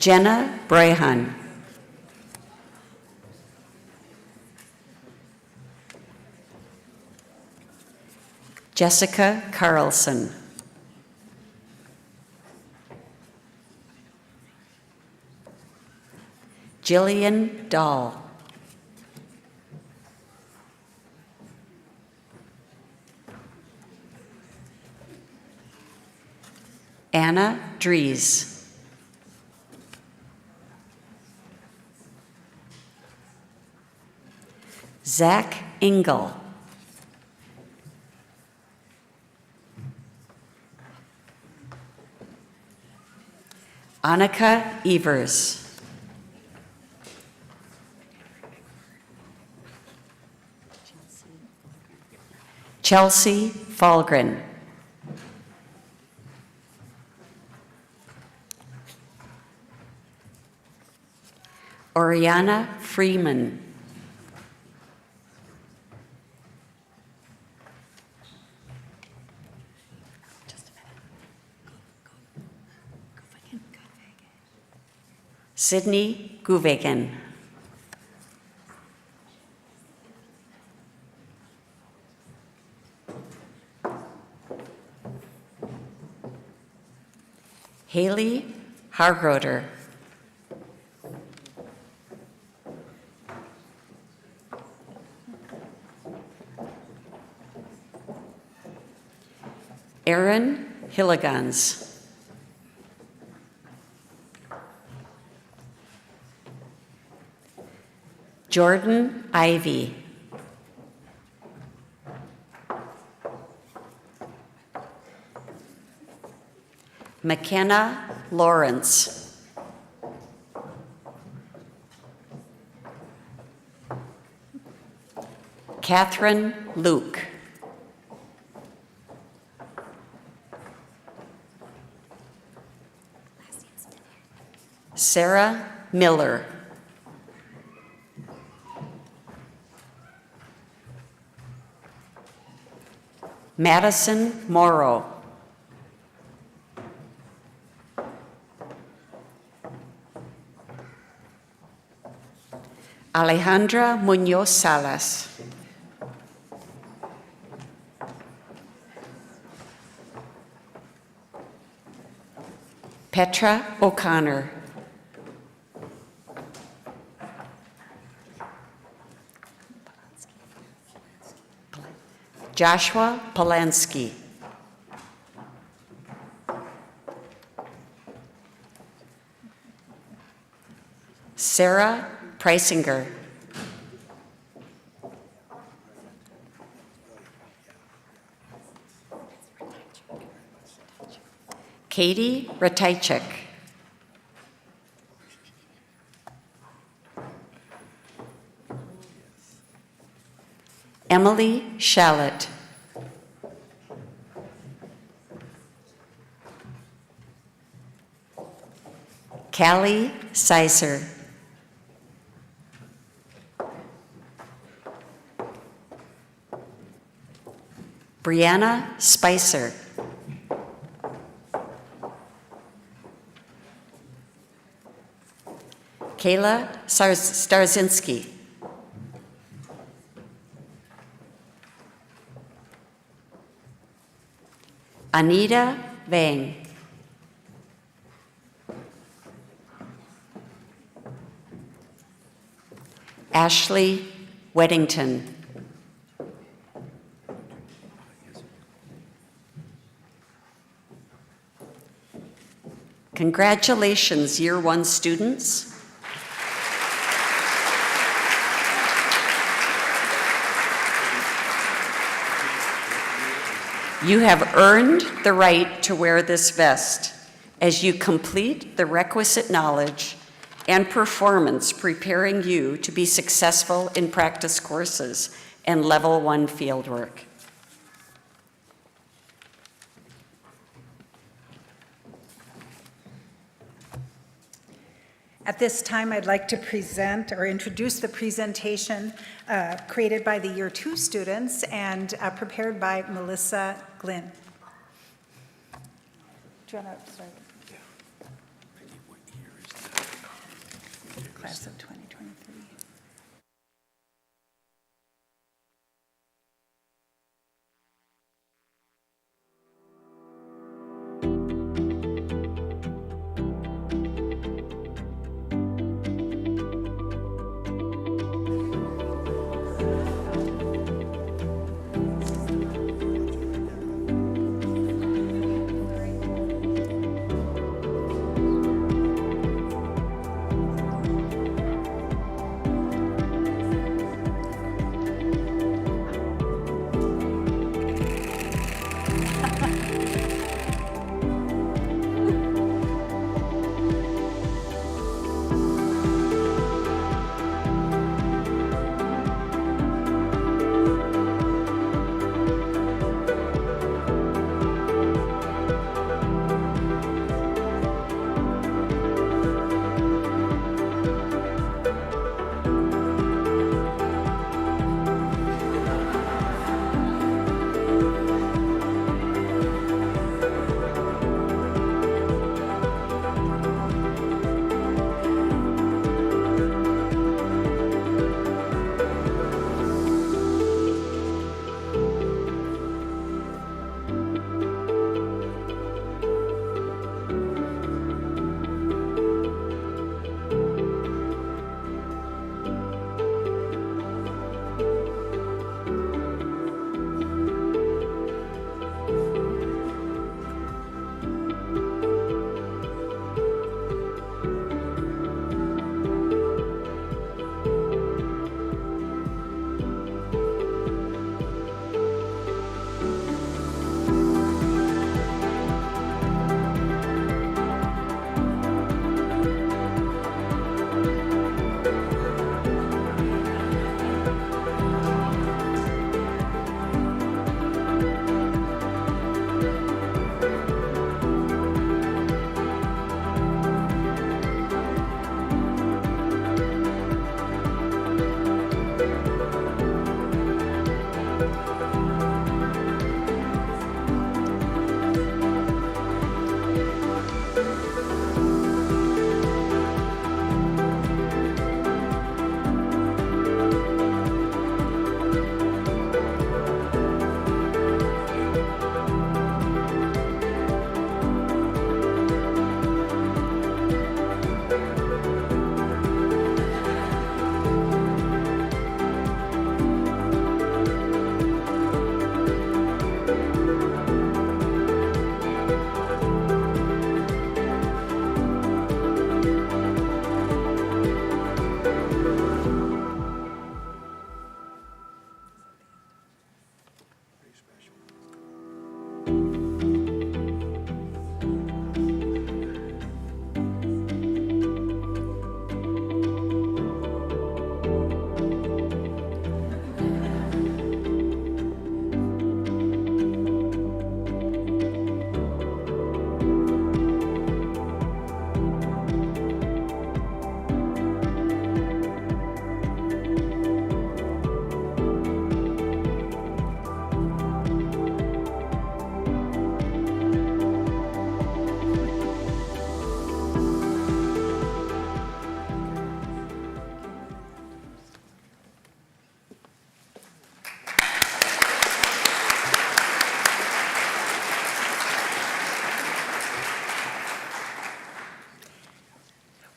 Jenna Brehan. Jessica Carlson. Jillian Dahl. Anna Dries. Zach Engel. Annika Evers. Chelsea Falgren. Oriana Freeman. Sydney Guvegen. Haley Hargroder. Aaron Hilligans. Jordan Ivy. McKenna Lawrence. Catherine Luke. Sarah Miller. Madison Morrow. Alejandra Munoz Salas. Petra O'Connor. Joshua Polanski. Sarah Preisinger. Katie Ratajczyk. Emily Shallett. Callie Sizer. Brianna Spicer. Kayla Starzinski. Anita Vang. Ashley Weddington. Congratulations, Year 1 students. You have earned the right to wear this vest as you complete the requisite knowledge and performance preparing you to be successful in practice courses and Level 1 fieldwork. At this time, I'd like to present or introduce the presentation created by the Year 2 students and prepared by Melissa Glynn. Do you want to start? Class of 2023.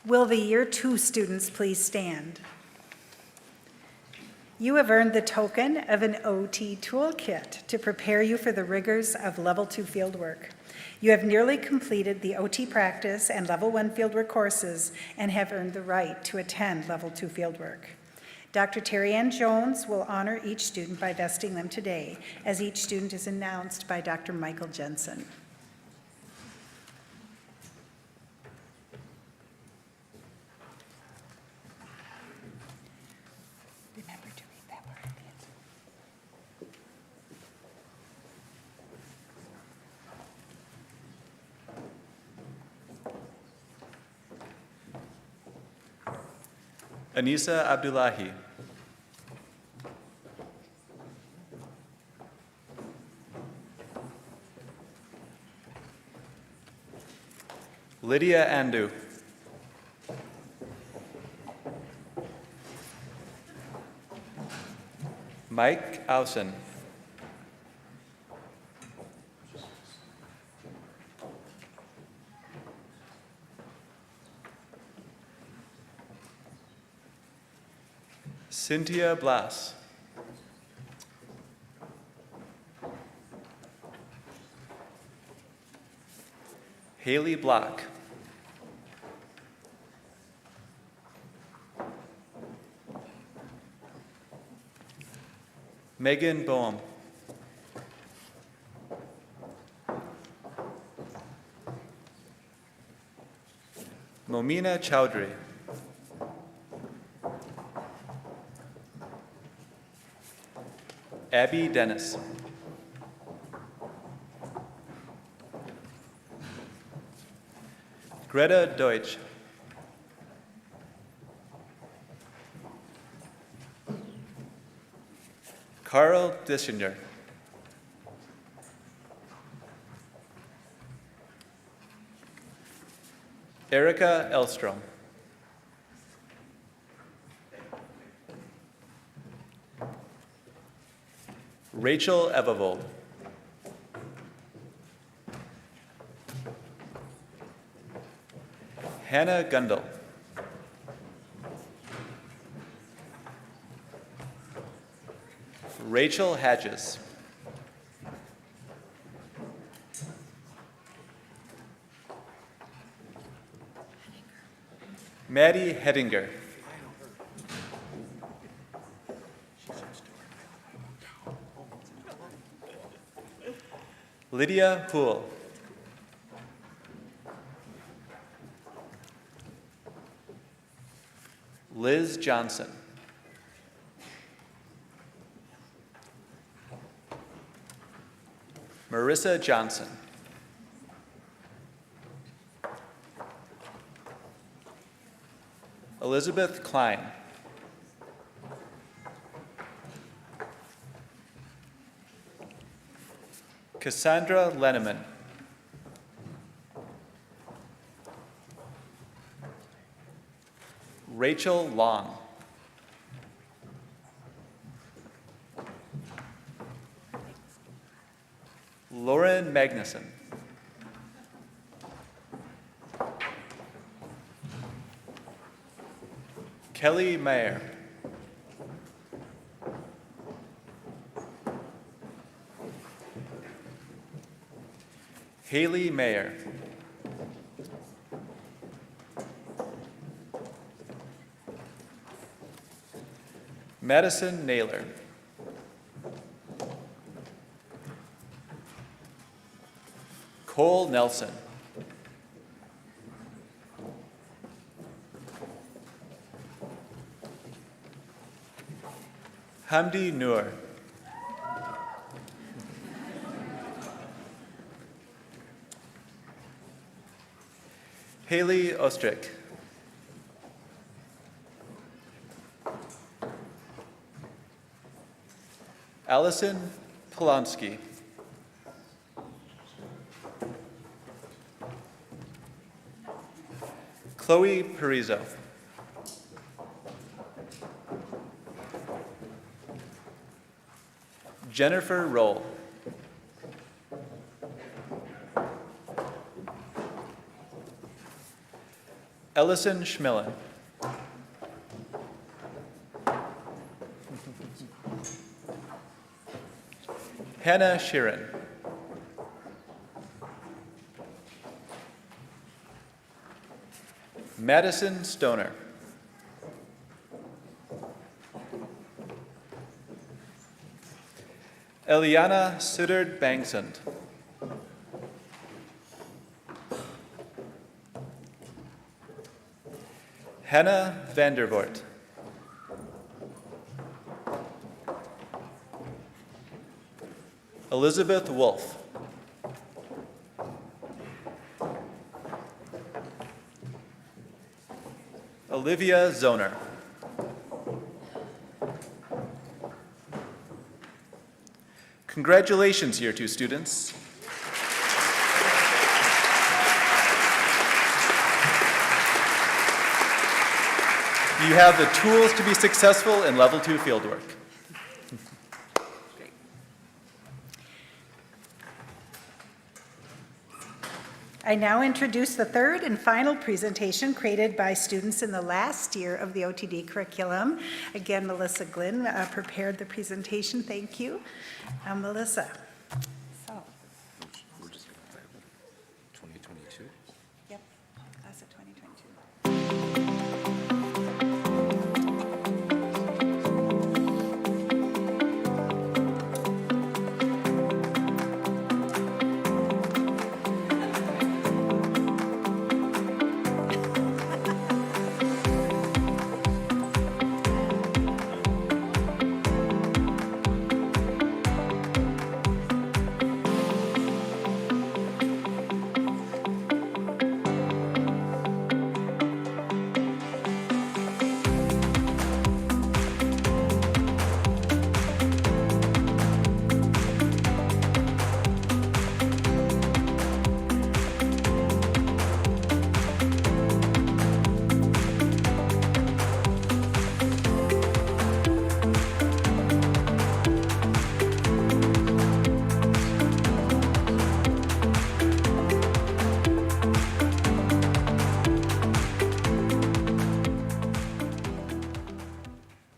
Will the Year 2 students please stand? You have earned the token of an OT toolkit to prepare you for the rigors of Level 2 fieldwork. You have nearly completed the OT practice and Level 1 fieldwork courses and have earned the right to attend Level 2 fieldwork. Dr. Terry Ann Jones will honor each student by vesting them today, as each student is announced by Dr. Michael Jensen. Remember to read that part. Anisa Abdullahi. Lydia Andu. Mike Ausen. Cynthia Blas. Haley Block. Megan Boehm. Momina Chowdhury. Abby Dennis. Greta Deutsch. Carl Dissinger. Erica Elstrom. Rachel Evavold. Hannah Gundel. Rachel Hadges. Maddie Hedinger. Lydia Poole. Liz Johnson. Marissa Johnson. Elizabeth Klein. Cassandra Lenneman. Rachel Long. Lauren Magnuson. Kelly Mayer. Haley Mayer. Madison Naylor. Cole Nelson. Hamdi Noor. Haley Ostrick. Allison Polonsky. Chloe Parizo. Jennifer Roll. Ellison Schmillen. Hannah Sheeran. Madison Stoner. Eliana Siddard Bangsund. Hannah Vandervoort. Elizabeth Wolf. Olivia Zoner. Congratulations, Year 2 students. You have the tools to be successful in Level 2 fieldwork. I now introduce the third and final presentation created by students in the last year of the OTD curriculum. Again, Melissa Glynn prepared the presentation. Thank you. Melissa. So. We're just going to play 2022. Yep, class of 2022.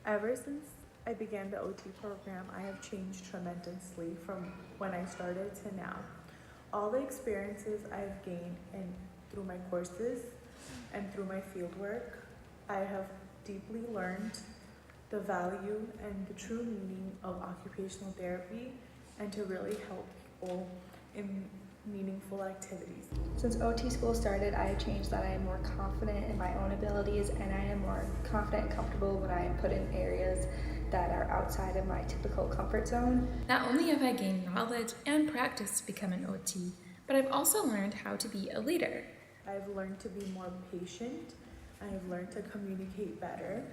Ever since I began the OT program, I have changed tremendously from when I started to now. All the experiences I've gained through my courses and through my fieldwork, I have deeply learned the value and the true meaning of occupational therapy and to really help people in meaningful activities. Since OT school started, I have changed that I am more confident in my own abilities and I am more confident and comfortable when I am put in areas that are outside of my typical comfort zone. Not only have I gained knowledge and practice to become an OT, but I've also learned how to be a leader. I've learned to be more patient, I have learned to communicate better,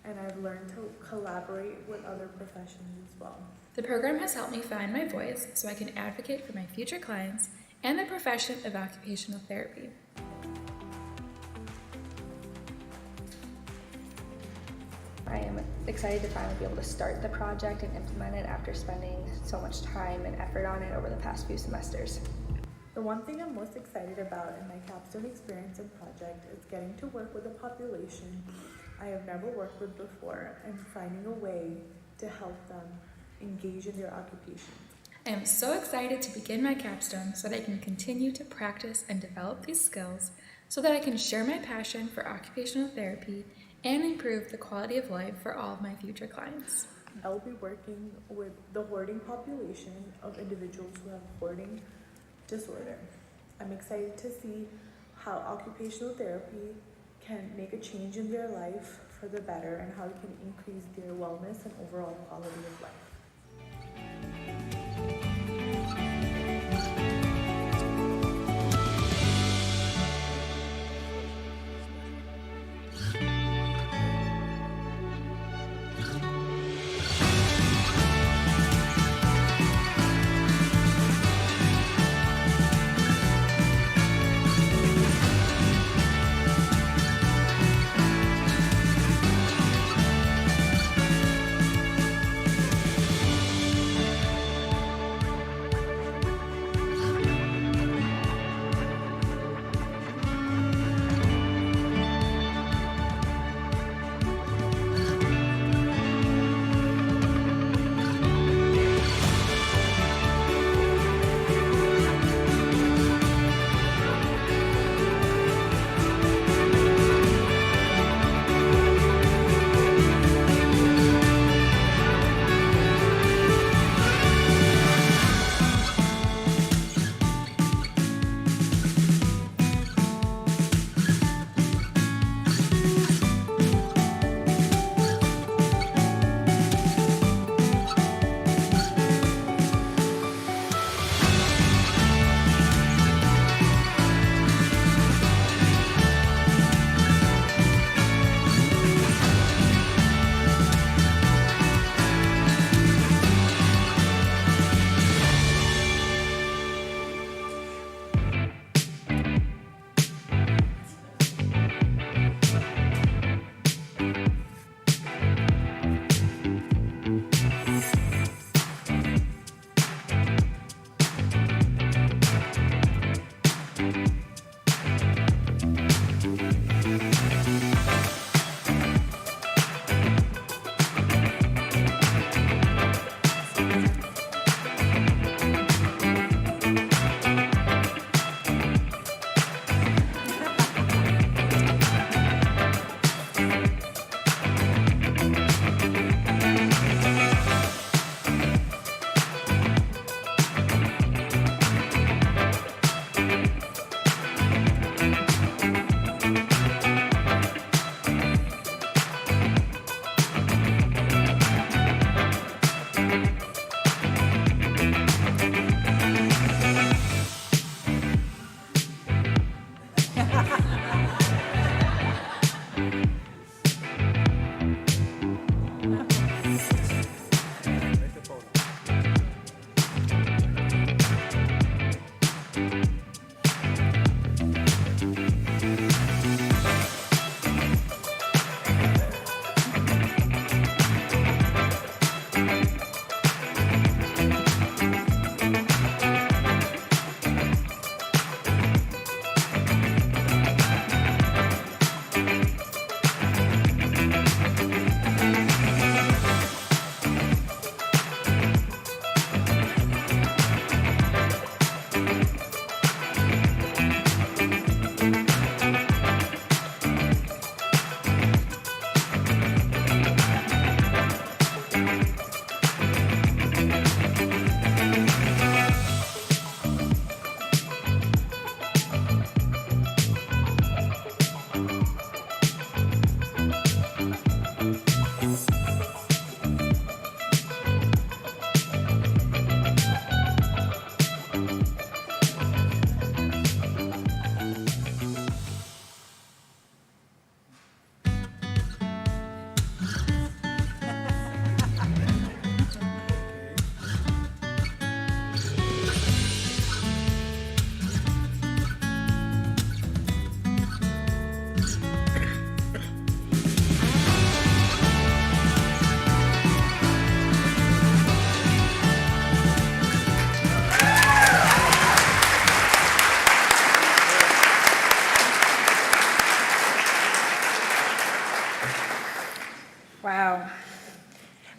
and I've learned to collaborate with other professions as well. The program has helped me find my voice so I can advocate for my future clients and the profession of occupational therapy. I am excited to finally be able to start the project and implement it after spending so much time and effort on it over the past few semesters. The one thing I'm most excited about in my capstone experience and project is getting to work with a population I have never worked with before and finding a way to help them engage in their occupations. I am so excited to begin my capstone so that I can continue to practice and develop these skills so that I can share my passion for occupational therapy and improve the quality of life for all of my future clients. I'll be working with the hoarding population of individuals who have hoarding disorder. I'm excited to see how occupational therapy can make a change in their life for the better and how it can increase their wellness and overall quality of life.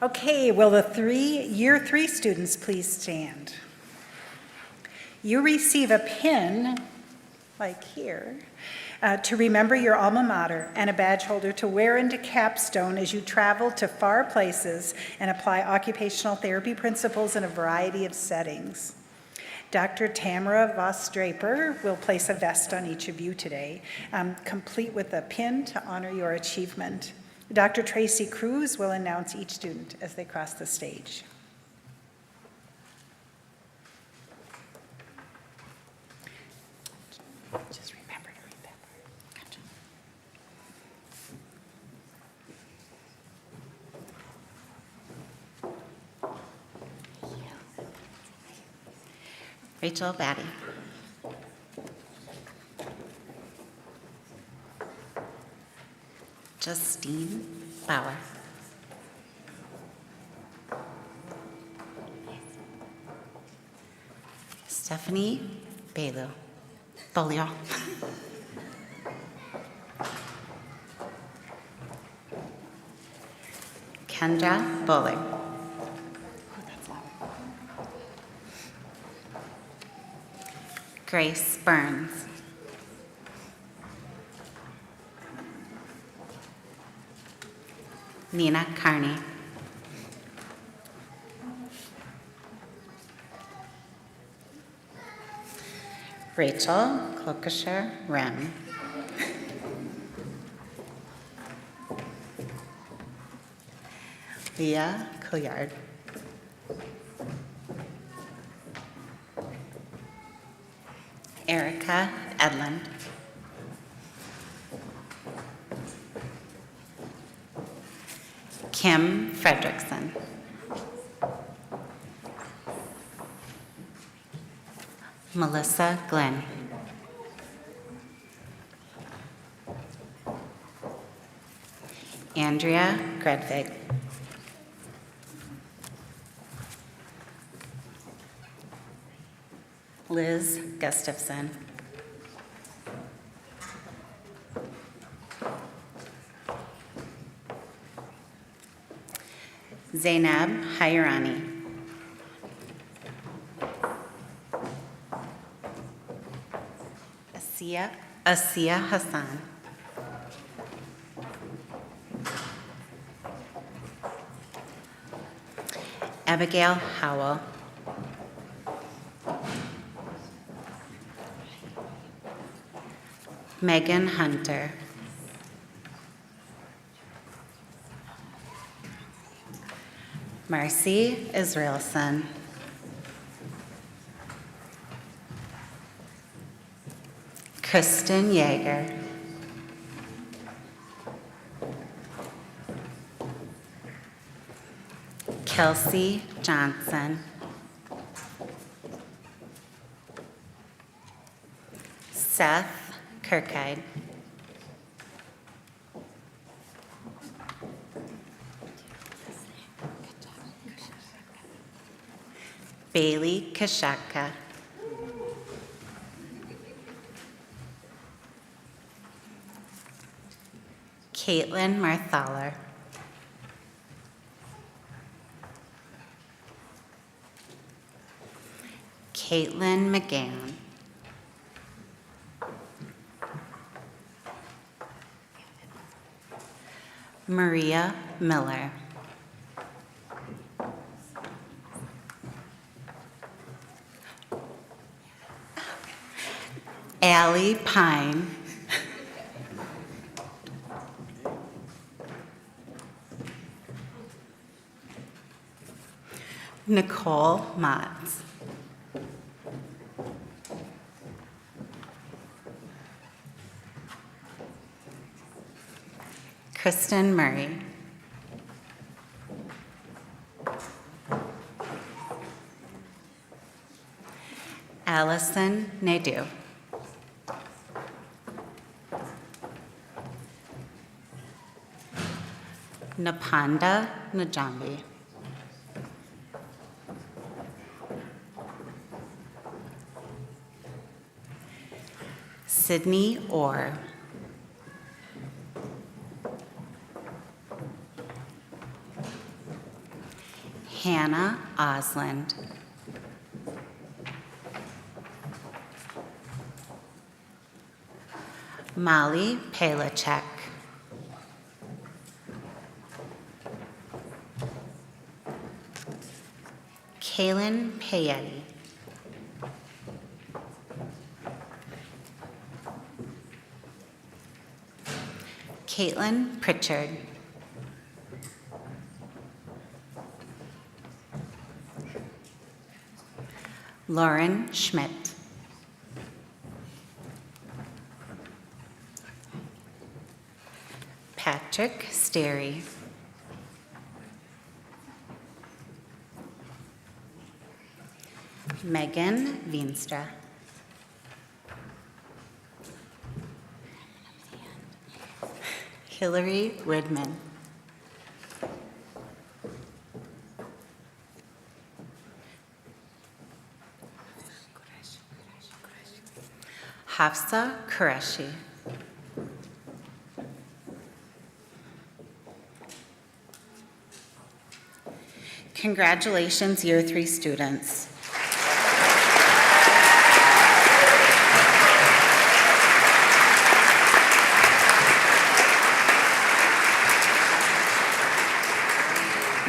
Okay, will the year 3 students please stand? You receive a pin, like here, to remember your alma mater and a badge holder to wear into capstone as you travel to far places and apply occupational therapy principles in a variety of settings. Dr. Tamara Voss-Draper will place a vest on each of you today, complete with a pin to honor your achievement. Dr. Tracy Cruz will announce each student as they cross the stage. Just remember to read that part. Gotcha. Rachel Batty. Justine Bauer. Stephanie Bolio. Kendra Bowling. Grace Burns. Nina Carney. Rachel Klokusher Rem. Leah Couillard. Erica Edlund. Kim Fredrickson. Melissa Glenn. Andrea Gredvig. Liz Gustafson. Zainab Hayrani. Asiya Hassan. Abigail Howell. Megan Hunter. Marcy Israelson. Kristen Yeager. Kelsey Johnson. Seth Kirkide. Bailey Kashaka. Caitlin Marthaler. Caitlin McGann. Maria Miller. Allie Pine. Nicole Motz. Kristen Murray. Allison Nadeau. Napanda Najambi. Sydney Orr. Hannah Osland. Molly Palachek. Kaylin Payetti. Caitlin Pritchard. Lauren Schmidt. Patrick Sterry. Megan Veenstra. Hillary Woodman. Hafsa Qureshi. Congratulations, Year 3 students.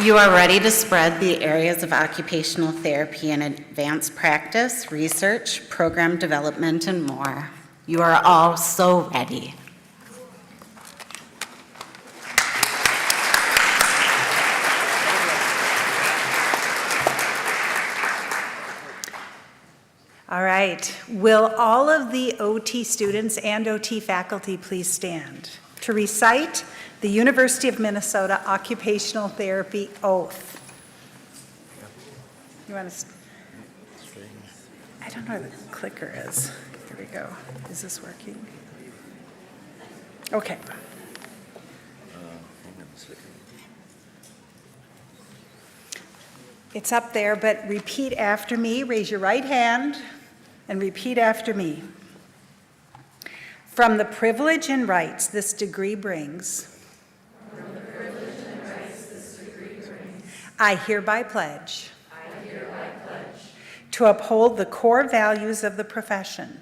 You are ready to spread the areas of occupational therapy in advanced practice, research, program development, and more. You are all so ready. All right. Will all of the OT students and OT faculty please stand to recite the University of Minnesota Occupational Therapy Oath? You want to? I don't know where the clicker is. Here we go. Is this working? Okay. Hang on a second. It's up there, but repeat after me. Raise your right hand and repeat after me. From the privilege and rights this degree brings, I hereby pledge to uphold the core values of the profession,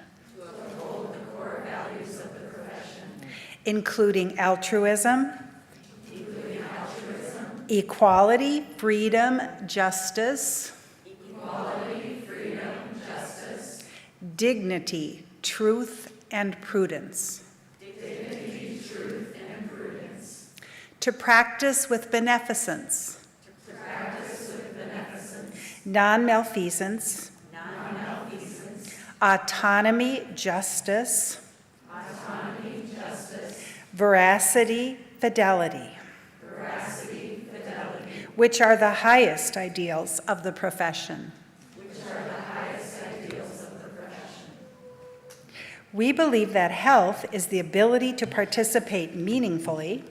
including altruism, equality, freedom, justice, dignity, truth, and prudence. To practice with beneficence, non-malfeasance, autonomy, justice, veracity, fidelity, which are the highest ideals of the profession. We believe that health is the ability to participate meaningfully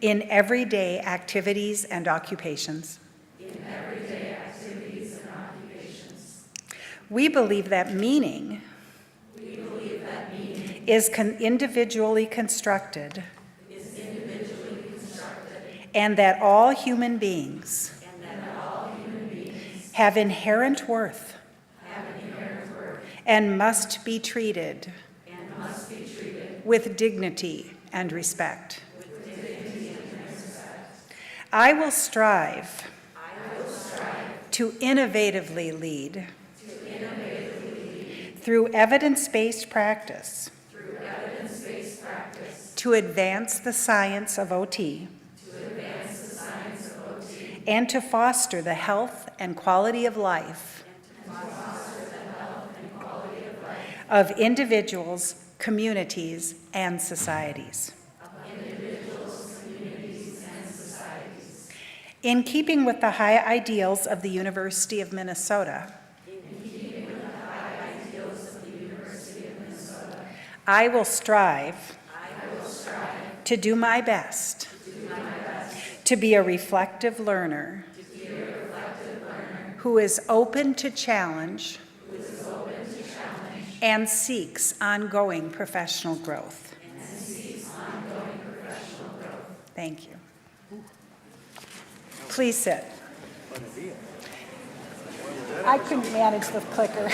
in everyday activities and occupations. We believe that meaning is individually constructed, and that all human beings have inherent worth and must be treated with dignity and respect. I will strive to innovatively lead through evidence-based practice to advance the science of OT and to foster the health and quality of life of individuals, communities, and societies. In keeping with the high ideals of the University of Minnesota, I will strive to do my best to be a reflective learner who is open to challenge and seeks ongoing professional growth. Thank you. Please sit. I couldn't manage the clicker.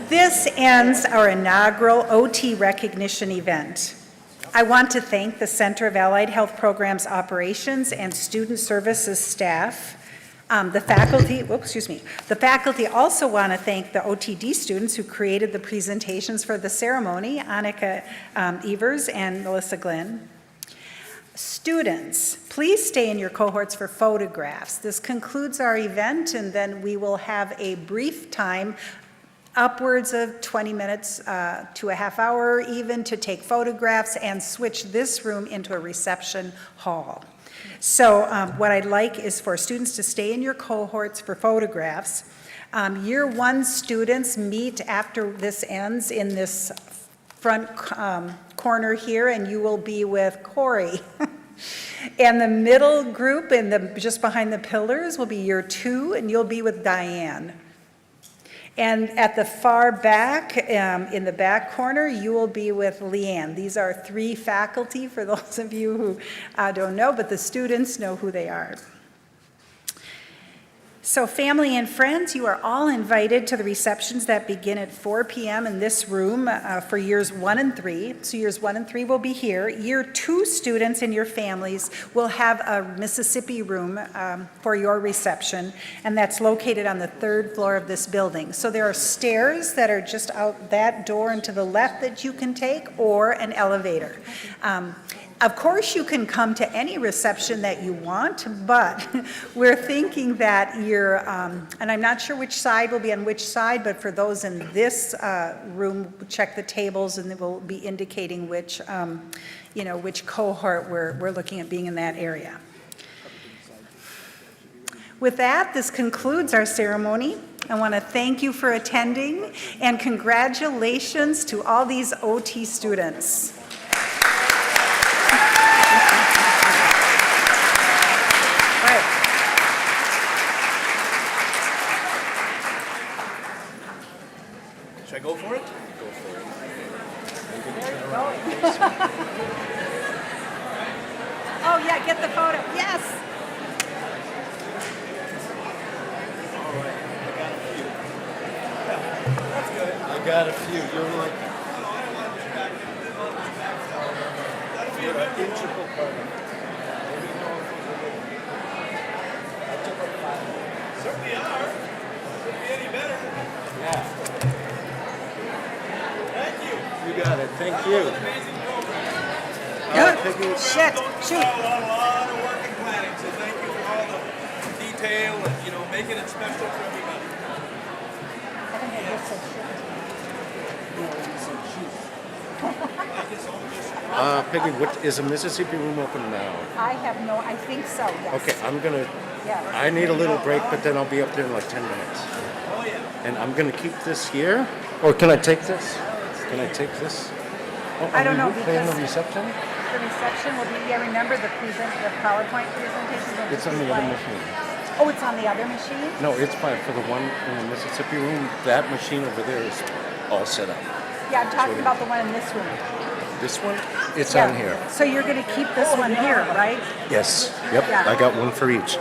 This ends our inaugural OT recognition event. I want to thank the Center of Allied Health Programs Operations and Student Services staff. The faculty also want to thank the OTD students who created the presentations for the ceremony, Annika Evers and Melissa Glenn. Students, please stay in your cohorts for photographs. This concludes our event, and then we will have a brief time, upwards of 20 minutes to a half hour even, to take photographs and switch this room into a reception hall. So what I'd like is for students to stay in your cohorts for photographs. Year 1 students meet after this ends in this front corner here, and you will be with Corey. And the middle group, just behind the pillars, will be year 2, and you'll be with Diane. And at the far back, in the back corner, you will be with Leanne. These are 3 faculty, for those of you who don't know, but the students know who they are. So family and friends, you are all invited to the receptions that begin at 4 p.m. in this room for years 1 and 3. So years 1 and 3 will be here. Year 2 students and your families will have a Mississippi room for your reception, and that's located on the 3rd floor of this building. So there are stairs that are just out that door and to the left that you can take, or an elevator. Of course, you can come to any reception that you want, but we're thinking that you're, and I'm not sure which side will be on which side, but for those in this room, check the tables and it will be indicating which, which cohort we're looking at being in that area. With that, this concludes our ceremony. I want to thank you for attending, and congratulations to all these OT students. Should I go for it? Go for it. Oh yeah, get the photo. Yes. I got a few. You're like, you're an integral part of it. Certainly are. Couldn't be any better. Yeah. Thank you. You got it. Thank you. Amazing program. Shit. Shoot. A lot of work and planning, so thank you for all the detail and, making it special for everybody. Peggy, is a Mississippi room open now? I think so, yes. Okay, Yeah. I need a little break, but then I'll be up there in like 10 minutes. Oh, yeah. And I'm gonna keep this here? Or can I take this? Can I take this? Oh, I don't know, playing the because reception? the reception will be, remember the PowerPoint presentation? It's on the other machine. Oh, it's on the other machine? No, it's fine. For the one in the Mississippi room, that machine over there is all set up. Yeah, I'm talking about the one in this room. This one, it's Yeah. on here. So you're going to keep this one here, right? Yes. Yep. Yeah. I got one for each.